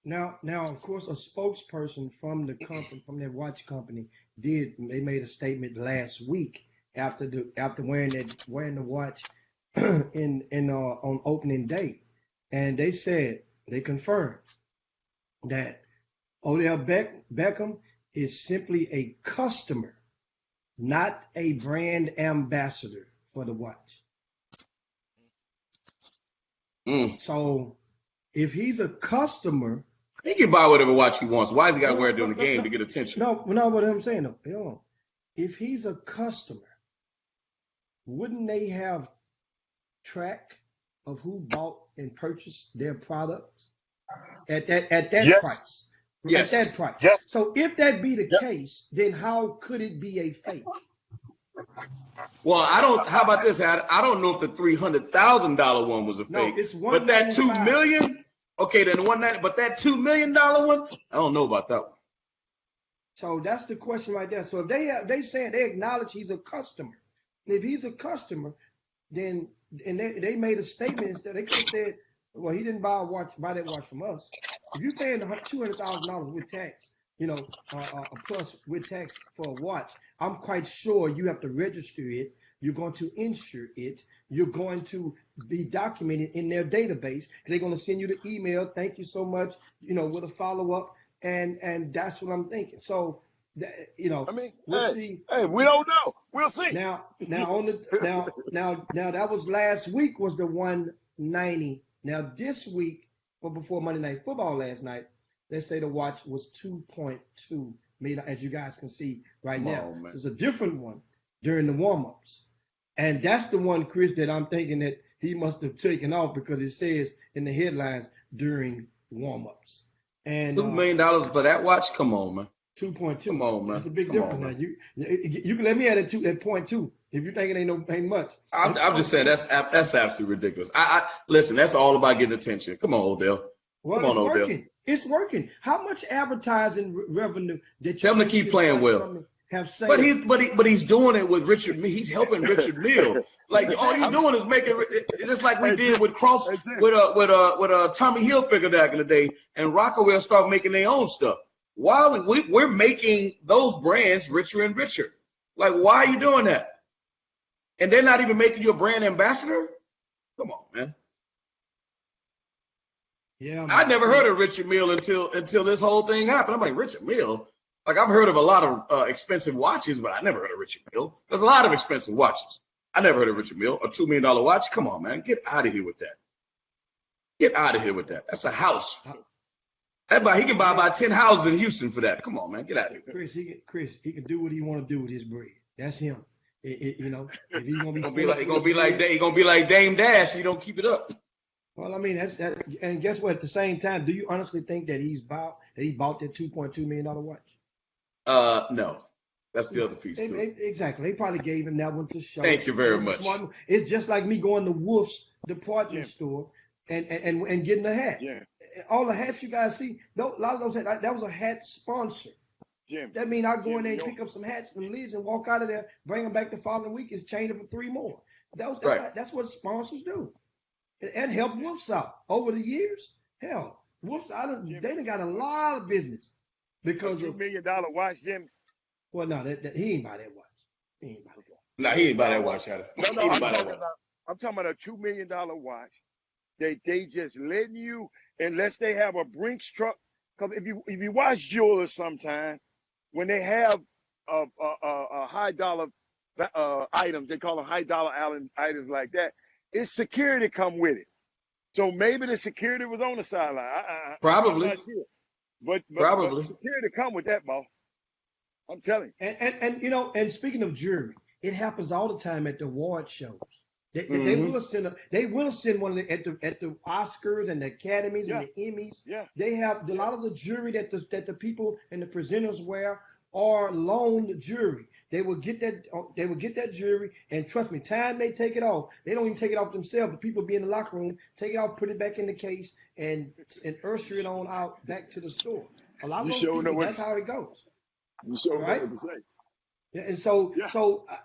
Now, of course, a spokesperson from the company, from their watch company, they made a statement last week after wearing the watch on opening day, and they confirmed that Odell Beckham is simply a customer, not a brand ambassador for the watch. So if he's a customer, he can buy whatever watch he wants. Why has he got to wear it during the game to get attention? No, what I'm saying, though, if he's a customer, wouldn't they have track of who bought and purchased their products at that price? Yes. At that price. Yes. So if that be the case, then how could it be a fake? Well, how about this, Ad? I don't know if the $300,000 one was a fake, it's but that $2 million, Okay, then the one that, but that $2 million one, I don't know about that one. So that's the question right there. So if they saying they acknowledge he's a customer. If he's a customer, then and they made a statement instead. They could have said, well, he didn't buy that watch from us. If you're paying $200,000 with tax, plus with tax for a watch, I'm quite sure you have to register it. You're going to insure it. You're going to be documented in their database. They're going to send you the email. Thank you so much. With a follow up, and that's what I'm thinking. So, I mean, we'll see. Hey, we don't know. We'll see. Now that was last week was the 190. Now this week, or before Monday Night Football last night, they say the watch was 2.2 million, as you guys can see right now. It's a different one during the warm-ups. And that's the one, Chris, that I'm thinking that he must have taken off because it says in the headlines during warm-ups. And $2 million for that watch? Come on, man. 2.2. Come on, man. That's a big difference. Now you can let me add it to that 0.2 if you think it ain't much. I'm just saying that's absolutely ridiculous. I listen. That's all about getting attention. Come on, Odell. Well, Come on, Odell. Working. It's working. How much advertising revenue that Tell him to keep playing well. Have saved? But he's doing it with Richard. He's helping Richard Mille. Like all he's doing is making it just like we did with Cross with Tommy Hilfiger back in the day, and Rockaway started making their own stuff. Why we're making those brands richer and richer? Like, why are you doing that? And they're not even making you a brand ambassador? Come on, man. Yeah, I never heard of Richard Mille until this whole thing happened. I'm like, Richard Mille? Like, I've heard of a lot of expensive watches, but I never heard of Richard Mille. There's a lot of expensive watches. I never heard of Richard Mille. A $2 million watch? Come on, man. Get out of here with that. Get out of here with that. That's a house. He can buy about 10 houses in Houston for that. Come on, man. Get out of here. Chris, he can do what he want to do with his bread. That's him. If he's gonna be like Dame Dash. You don't keep it up. Well, I mean, that's that. And guess what? At the same time, do you honestly think that he bought that $2.2 million watch? No. That's the other piece too. Exactly. They probably gave him that one to show. Thank you very much. It's just like me going to Wolf's department store and getting a hat. Yeah. All the hats you guys see, a lot of those hats, that was a hat sponsor. Jim, that means I go in there and pick up some hats and lids and walk out of there, bring them back the following week, it's changing for 3 more. That's what sponsors do. And help Wolf's out over the years. Hell, Wolf's they done got a lot of business because $2 million watch, Jim. Well, no, he ain't buy that watch. He ain't buy that watch. No, he ain't buy that watch. I'm talking about a $2 million watch. They just letting you, unless they have a Brinks truck. Because if you watch jewelers sometime, when they have high dollar items, they call them high dollar items like that, it's security come with it. So maybe the security was on the sideline. Probably. I'm not sure. But Probably. security come with that, ball. I'm telling you. And speaking of jewelry, it happens all the time at the award shows. They will send one at the Oscars and the Academies and the Emmys. Yeah. They have a lot of the jewelry that the people and the presenters wear are loaned jewelry. They will get that jewelry, and trust me, time they take it off. They don't even take it off themselves. The people be in the locker room, take it off, put it back in the case, and usher it on out back to the store. A lot of those people, that's how it goes. You sure right? What to say. Yeah, and so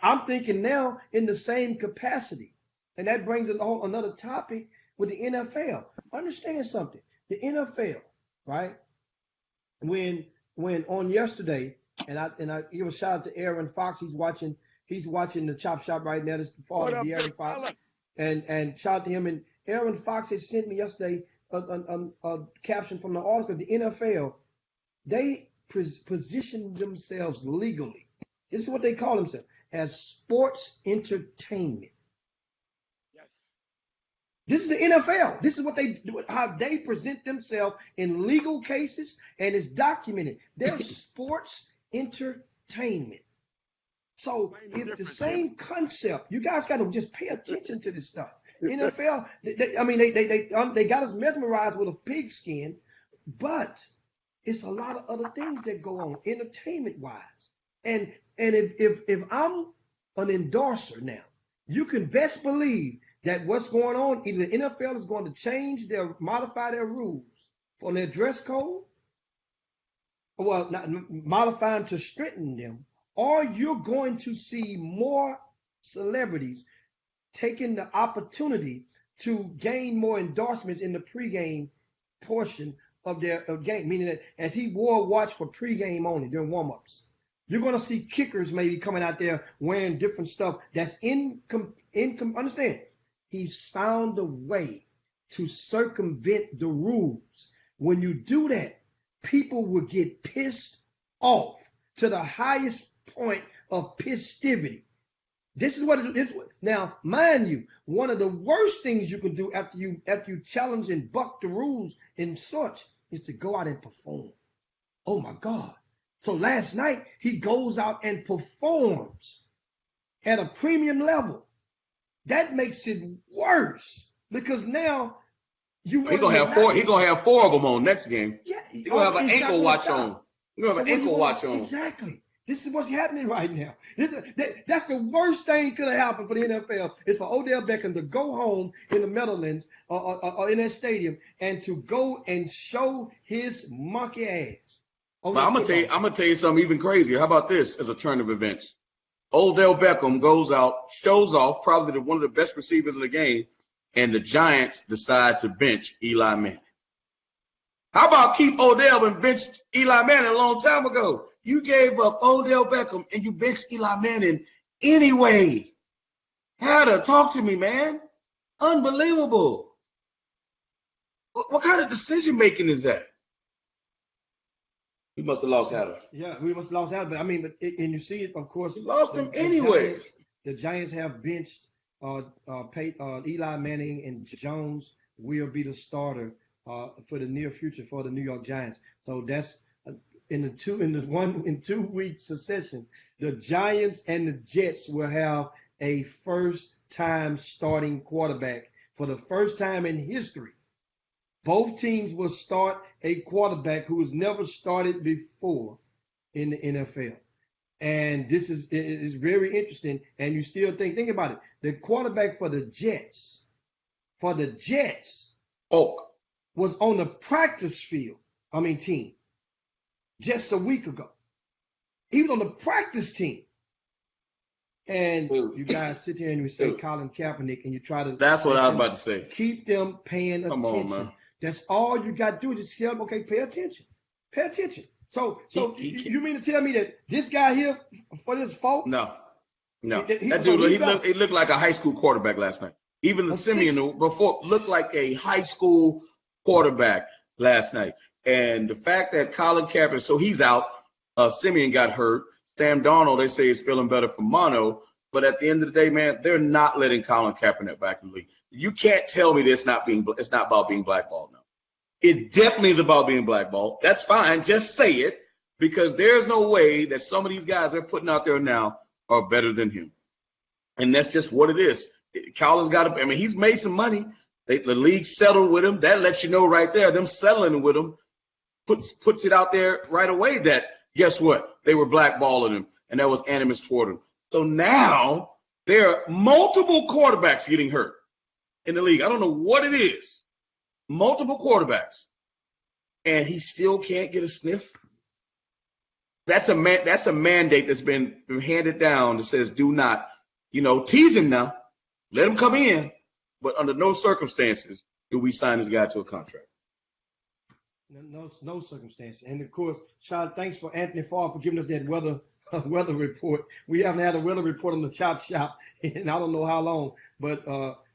I'm thinking now in the same capacity. And that brings on another topic with the NFL. Understand something. The NFL, right? When on yesterday, and I give a shout out to Aaron Fox. He's watching the Chop Shop right now. This is the father of Aaron Fox. And shout out to him. And Aaron Fox had sent me yesterday a caption from the article. The NFL, they position themselves legally. This is what they call themselves, as sports entertainment. This is the NFL. This is what they do, how they present themselves in legal cases, and it's documented. They're sports entertainment. So if the same concept, you guys got to just pay attention to this stuff. NFL, they got us mesmerized with a pigskin, but it's a lot of other things that go on entertainment-wise. And if I'm an endorser now, you can best believe that what's going on, either the NFL is going to modify their rules for their dress code, well, not modify them to strengthen them, or you're going to see more celebrities taking the opportunity to gain more endorsements in the pregame portion of their game, meaning that as he wore a watch for pregame only during warmups, you're going to see kickers maybe coming out there wearing different stuff that's understand. He's found a way to circumvent the rules. When you do that, people will get pissed off to the highest point of pissivity. This is what it is. Now, mind you, one of the worst things you can do after you challenge and buck the rules and such is to go out and perform. Oh my God. So last night he goes out and performs at a premium level. That makes it worse because now you He's gonna have four of them on next game. Yeah, He's gonna have an ankle watch on. You're gonna have an ankle watch on. Exactly. This is what's happening right now. That's the worst thing could have happened for the NFL is for Odell Beckham to go home in the Meadowlands or in that stadium and to go and show his monkey ass. But I'm gonna tell you something even crazier. How about this as a turn of events? Odell Beckham goes out, shows off, probably one of the best receivers in the game, and the Giants decide to bench Eli Manning. How about keep Odell and benched Eli Manning a long time ago? You gave up Odell Beckham and you benched Eli Manning anyway. Hatter, talk to me, man. Unbelievable. What kind of decision making is that? He must have lost Hatter. Yeah, we must have lost Hatter. But I mean, and you see it, of course. He lost him anyway. The Giants have benched Eli Manning, and Jones will be the starter for the near future for the New York Giants. So that's in 2 week succession. The Giants and the Jets will have a first-time starting quarterback for the first time in history. Both teams will start a quarterback who has never started before in the NFL. And this is very interesting. And you still think about it. The quarterback for the Jets, was on the practice field, team, just a week ago. He was on the practice team. And you guys sit here and you say Colin Kaepernick and you try to. That's what I was about to say. Keep them paying attention. Come on, man. That's all you got to do is just tell them, okay, pay attention. Pay attention. So you mean to tell me that this guy here for this fault? No. That dude, he looked like a high school quarterback last night. Even the Simeon before looked like a high school quarterback last night. And the fact that Colin Kaepernick, so he's out. Simeon got hurt. Sam Darnold, they say, is feeling better from mono. But at the end of the day, man, they're not letting Colin Kaepernick back in the league. You can't tell me that it's not about being blackballed now. It definitely is about being blackballed. That's fine. Just say it, because there's no way that some of these guys they're putting out there now are better than him. And that's just what it is. Colin's got to, he's made some money. The league settled with him. That lets you know right there, them settling with him puts it out there right away that, guess what? They were blackballing him, and that was animus toward him. So now there are multiple quarterbacks getting hurt in the league. I don't know what it is. Multiple quarterbacks. And he still can't get a sniff. That's a mandate that's been handed down that says do not, tease him now. Let him come in. But under no circumstances do we sign this guy to a contract. No circumstances. And of course, Sean, thanks for Anthony Farr for giving us that weather report. We haven't had a weather report on the Chop Shop in I don't know how long, but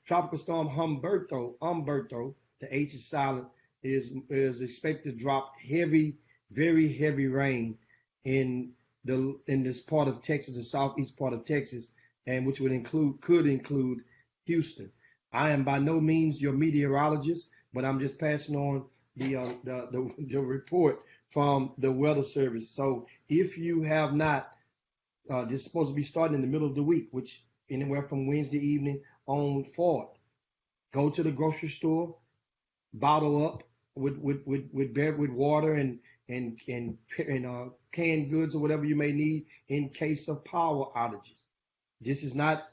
Tropical Storm Humberto, the H is silent, is expected to drop heavy, very heavy rain in this part of Texas, the southeast part of Texas, and which could include Houston. I am by no means your meteorologist, but I'm just passing on the report from the Weather Service. So if you have not, this is supposed to be starting in the middle of the week, which anywhere from Wednesday evening on forward. Go to the grocery store, bottle up with water and canned goods or whatever you may need in case of power outages. I'm not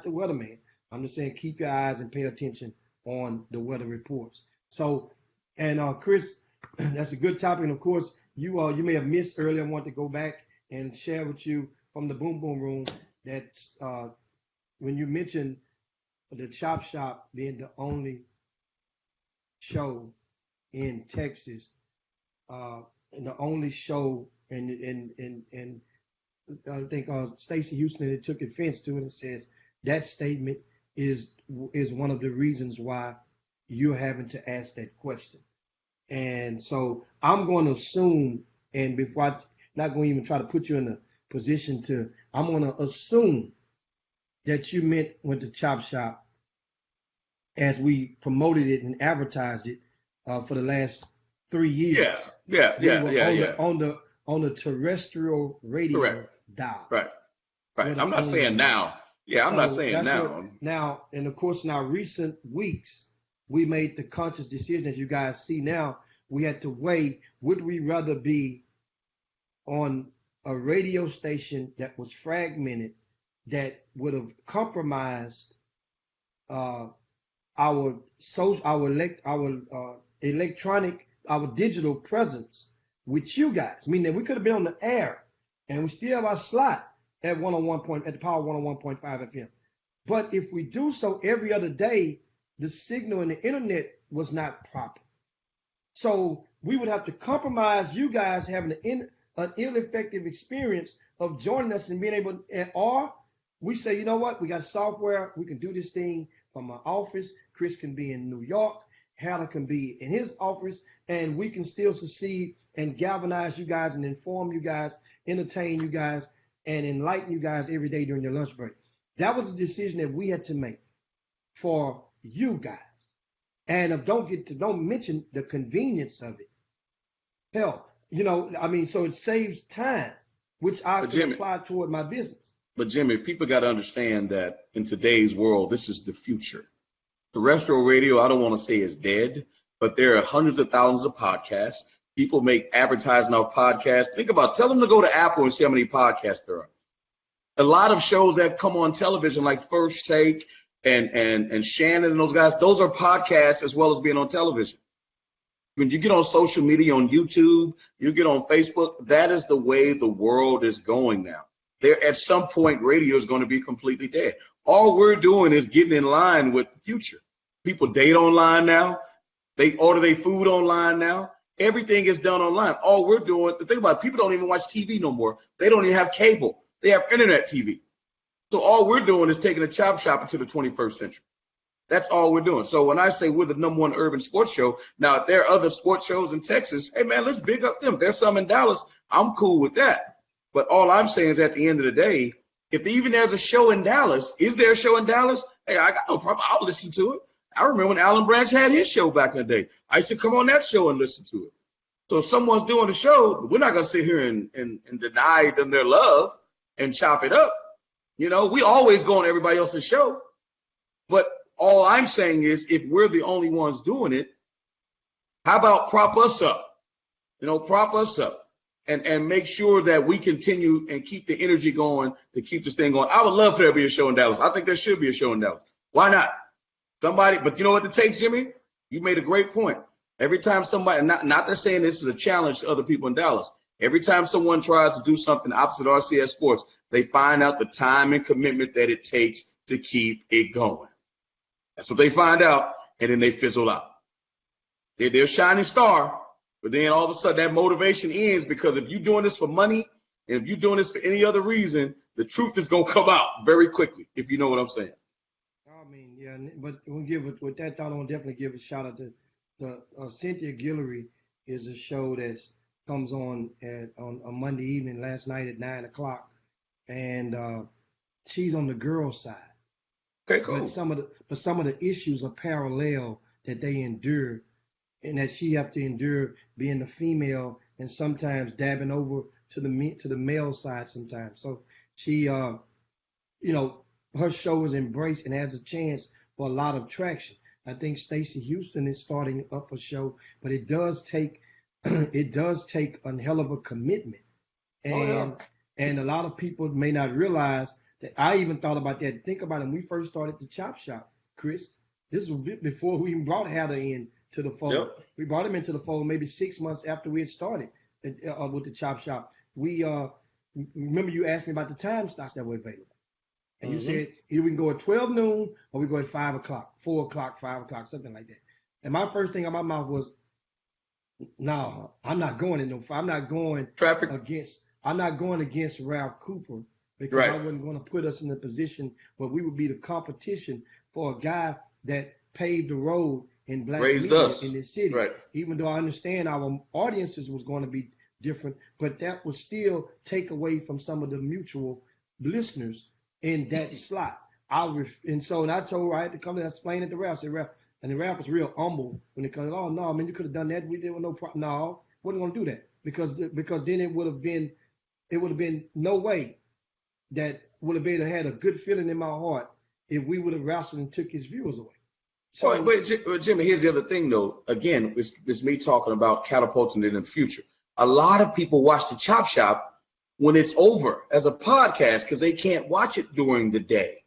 the weatherman. I'm just saying keep your eyes and pay attention on the weather reports. So, and Chris, that's a good topic. And of course, you may have missed earlier. I want to go back and share with you from the Boom Boom Room that when you mentioned the Chop Shop being the only show in Texas, and the only show, and I think Stacey Houston took offense to it and says that statement is one of the reasons why you're having to ask that question. And so I'm going to assume, and before I'm not going to even try to put you in a position to, I'm going to assume that you meant went to Chop Shop as we promoted it and advertised it for the last 3 years. Yeah. On the terrestrial radio Correct. dial. Right. I'm not saying now. Yeah, I'm not saying now. Now, and of course, in our recent weeks, we made the conscious decision, as you guys see now, we had to weigh, would we rather be on a radio station that was fragmented, that would have compromised our digital presence with you guys, meaning that we could have been on the air and we still have our slot at the Power 101.5 FM. But if we do so every other day, the signal and the internet was not proper. So we would have to compromise you guys having an ineffective experience of joining us and being able, or we say, you know what, we got software, we can do this thing from our office. Chris can be in New York, Haller can be in his office, and we can still succeed and galvanize you guys and inform you guys, entertain you guys, and enlighten you guys every day during your lunch break. That was a decision that we had to make for you guys. And don't mention the convenience of it. Hell, so it saves time, which I can apply toward my business. But Jimmy, people got to understand that in today's world, this is the future. Terrestrial radio, I don't want to say is dead, but there are hundreds of thousands of podcasts. People make advertising off podcasts. Tell them to go to Apple and see how many podcasts there are. A lot of shows that come on television, like First Take and Shannon and those guys, those are podcasts as well as being on television. When you get on social media, on YouTube, you get on Facebook, that is the way the world is going now. At some point, radio is going to be completely dead. All we're doing is getting in line with the future. People date online now. They order their food online now. Everything is done online. All we're doing, the thing about it, people don't even watch TV no more. They don't even have cable. They have internet TV. So all we're doing is taking a Chop Shop into the 21st century. That's all we're doing. So when I say we're the #1 urban sports show, now if there are other sports shows in Texas, hey man, let's big up them. There's some in Dallas. I'm cool with that. But all I'm saying is at the end of the day, if even there's a show in Dallas, is there a show in Dallas? Hey, I got no problem. I'll listen to it. I remember when Alan Branch had his show back in the day. I used to come on that show and listen to it. So if someone's doing a show, we're not going to sit here and deny them their love and chop it up. We always go on everybody else's show. But all I'm saying is if we're the only ones doing it, how about prop us up? Prop us up and make sure that we continue and keep the energy going to keep this thing going. I would love for there to be a show in Dallas. I think there should be a show in Dallas. Why not? But you know what it takes, Jimmy? You made a great point. Every time somebody, not that saying this is a challenge to other people in Dallas, every time someone tries to do something opposite RCS Sports, they find out the time and commitment that it takes to keep it going. That's what they find out, and then they fizzle out. They're a shining star, but then all of a sudden that motivation ends because if you're doing this for money and if you're doing this for any other reason, the truth is going to come out very quickly, if you know what I'm saying. Yeah, but we'll with that thought, I want to definitely give a shout out to Cynthia Guillory. Is a show that comes on a Monday evening, last night at 9:00, and she's on the girl side. Okay, cool. But some of the issues are parallel that they endure, and that she have to endure being the female and sometimes dabbing over to the male side sometimes. So she, her show is embraced and has a chance for a lot of traction. I think Stacey Houston is starting up a show, but it does take a hell of a commitment. And a lot of people may not realize I even thought about that. Think about it. When we first started the Chop Shop, Chris, this was before we even brought Hatter in to the fold. Yep. We brought him into the fold maybe 6 months after we had started with the Chop Shop. We remember you asked me about the time slots that were available. And you said either we can go at 12 noon or we go at 5 o'clock, 4 o'clock, 5 o'clock, something like that. And my first thing out my mouth was, no, I'm not going in no. I'm not going Traffic. I'm not going against Ralph Cooper because Right. I wasn't going to put us in a position where we would be the competition for a guy that paved the road in black Raised media us. in this city. Right. Even though I understand our audiences was going to be different, but that would still take away from some of the mutual listeners in that slot. And I told her I had to come and explain it to Ralph. I said, Ralph, and the Ralph was real humble when it comes. Oh no, man, you could have done that. We didn't no problem. No, wasn't going to do that because then it would have been no way that would have been had a good feeling in my heart if we would have wrestled and took his viewers away. So, But Jimmy, here's the other thing, though. Again, it's me talking about catapulting it in the future. A lot of people watch the Chop Shop when it's over as a podcast because they can't watch it during the day.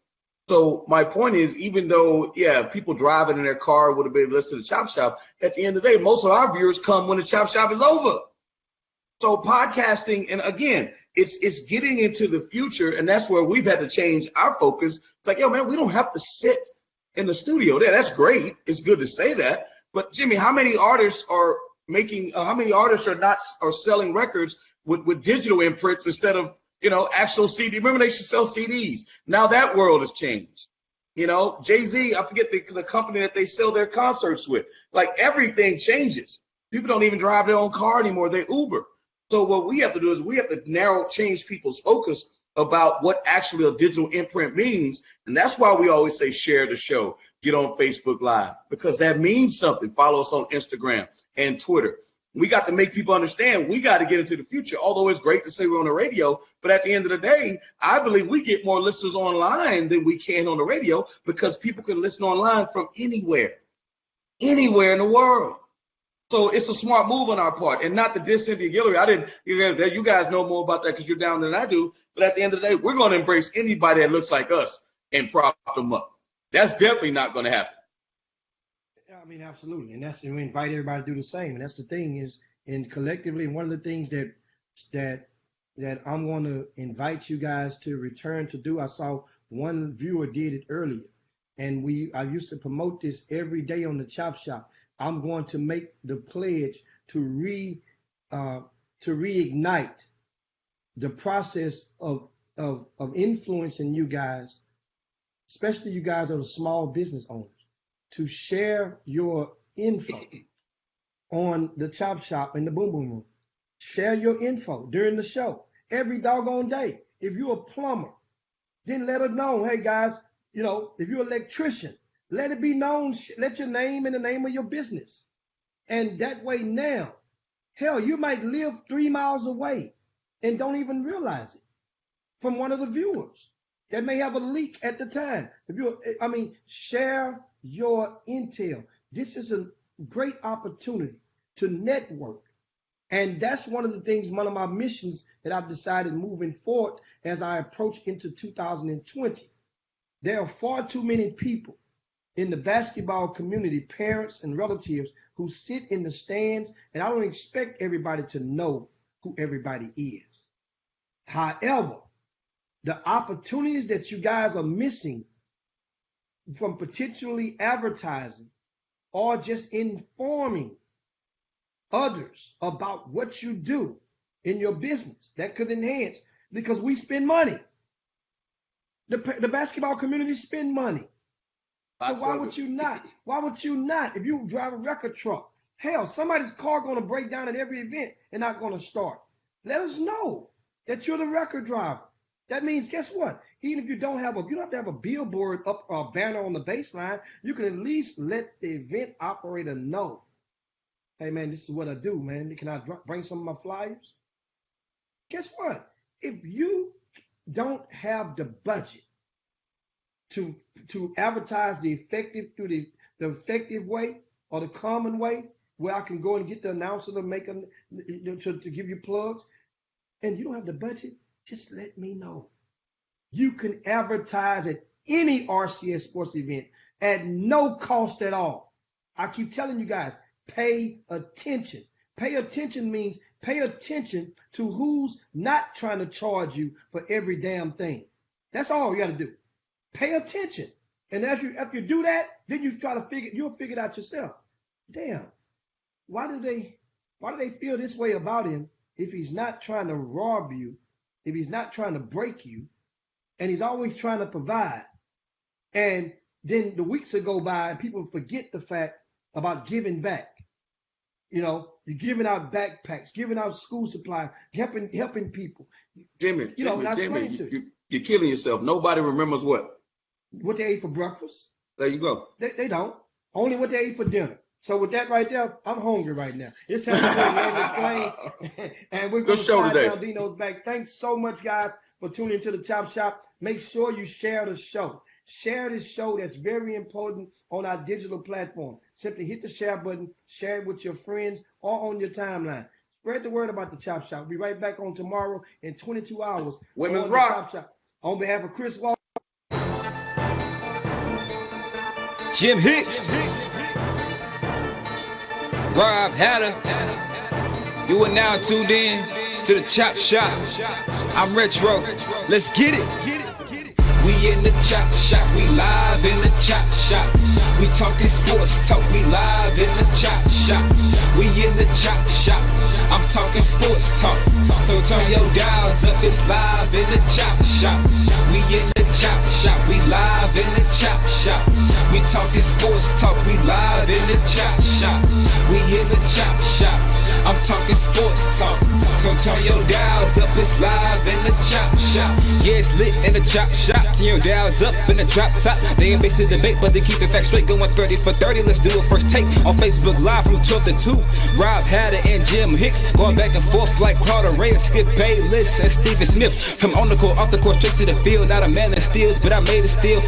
So my point is, even though, people driving in their car would have been able to listen to the Chop Shop, at the end of the day, most of our viewers come when the Chop Shop is over. So podcasting, and again, it's getting into the future, and that's where we've had to change our focus. It's like, yo, man, we don't have to sit in the studio there. That's great. It's good to say that. But Jimmy, how many artists are selling records with digital imprints instead of, actual CD? Remember they used to sell CDs. Now that world has changed. Jay-Z, I forget the company that they sell their concerts with. Like everything changes. People don't even drive their own car anymore. They Uber. So what we have to do is we have to change people's focus about what actually a digital imprint means. And that's why we always say share the show, get on Facebook Live, because that means something. Follow us on Instagram and Twitter. We got to make people understand we got to get into the future, although it's great to say we're on the radio. But at the end of the day, I believe we get more listeners online than we can on the radio because people can listen online from anywhere in the world. So it's a smart move on our part, and not to diss Cynthia Guillory. You guys know more about that because you're down there than I do. But at the end of the day, we're going to embrace anybody that looks like us and prop them up. That's definitely not going to happen. I mean, absolutely, and we invite everybody to do the same. And that's the thing is, and collectively, one of the things that I'm going to invite you guys to return to do. I saw one viewer did it earlier, and I used to promote this every day on the Chop Shop. I'm going to make the pledge to reignite the process of influencing you guys, especially you guys are the small business owners, to share your info on the Chop Shop and the Boom Boom Room. Share your info during the show every doggone day. If you're a plumber, then let it know, hey guys, if you're an electrician, let it be known, let your name and the name of your business. And that way now, hell, you might live 3 miles away and don't even realize it from one of the viewers that may have a leak at the time. Share your intel. This is a great opportunity to network. And that's one of the things, one of my missions that I've decided moving forward as I approach into 2020. There are far too many people in the basketball community, parents and relatives, who sit in the stands, and I don't expect everybody to know who everybody is. However, the opportunities that you guys are missing from potentially advertising or just informing others about what you do in your business that could enhance, because we spend money. The basketball community spend money. So why would you not? Why would you not? If you drive a record truck, hell, somebody's car going to break down at every event and not going to start. Let us know that you're the record driver. That means, guess what? Even if you don't have to have a billboard up or a banner on the baseline, you can at least let the event operator know. Hey man, this is what I do, man. Can I bring some of my flyers? Guess what? If you don't have the budget to advertise the effective through the effective way or the common way, where I can go and get the announcer to make them to give you plugs, and you don't have the budget, just let me know. You can advertise at any RCS sports event at no cost at all. I keep telling you guys, pay attention. Pay attention means pay attention to who's not trying to charge you for every damn thing. That's all you got to do. Pay attention. And after you do that, then you'll figure it out yourself. Damn, why do they feel this way about him if he's not trying to rob you, if he's not trying to break you, and he's always trying to provide? And then the weeks will go by and people forget the fact about giving back. You know, you're giving out backpacks, giving out school supplies, helping people. Jimmy, Jimmy, you're killing yourself. Nobody remembers what they ate for breakfast. There you go. They don't. Only what they ate for dinner. So with that right there, I'm hungry right now. It's time to land this plane, and we're going to slide down Dino's back. Thanks so much, guys, for tuning into the Chop Shop. Make sure you share the show. Share this show. That's very important on our digital platform. Simply hit the share button, share it with your friends or on your timeline. Spread the word about the Chop Shop. We'll be right back on tomorrow in 22 hours. Women's Rock. Chop Shop. On behalf of Chris Walker, Jim Hicks, Rob Hatter, you are now tuned in to the Chop Shop. I'm Retro. Let's get it. We in the Chop Shop, we live in the Chop Shop. We talking sports talk, we live in the Chop Shop. We in the Chop Shop, I'm talking sports talk. So turn your dials up, it's live in the Chop Shop. We in the Chop Shop, we live in the Chop Shop. We talking sports talk, we live in the Chop Shop. We in the Chop Shop, I'm talking sports talk. So turn your dials up, it's live in the Chop Shop. Yeah, it's lit in the Chop Shop. Turn your dials up in the drop top. They ain't based the debate, but they keep it facts straight. Going 30 for 30. Let's do a first take on Facebook Live from 12 to 2. Rob Hatter and Jim Hicks going back and forth like Carter Ray and Skip Bayless and Stephen Smith. From on the court, off the court, straight to the field. Not a man that steals, but I made it still.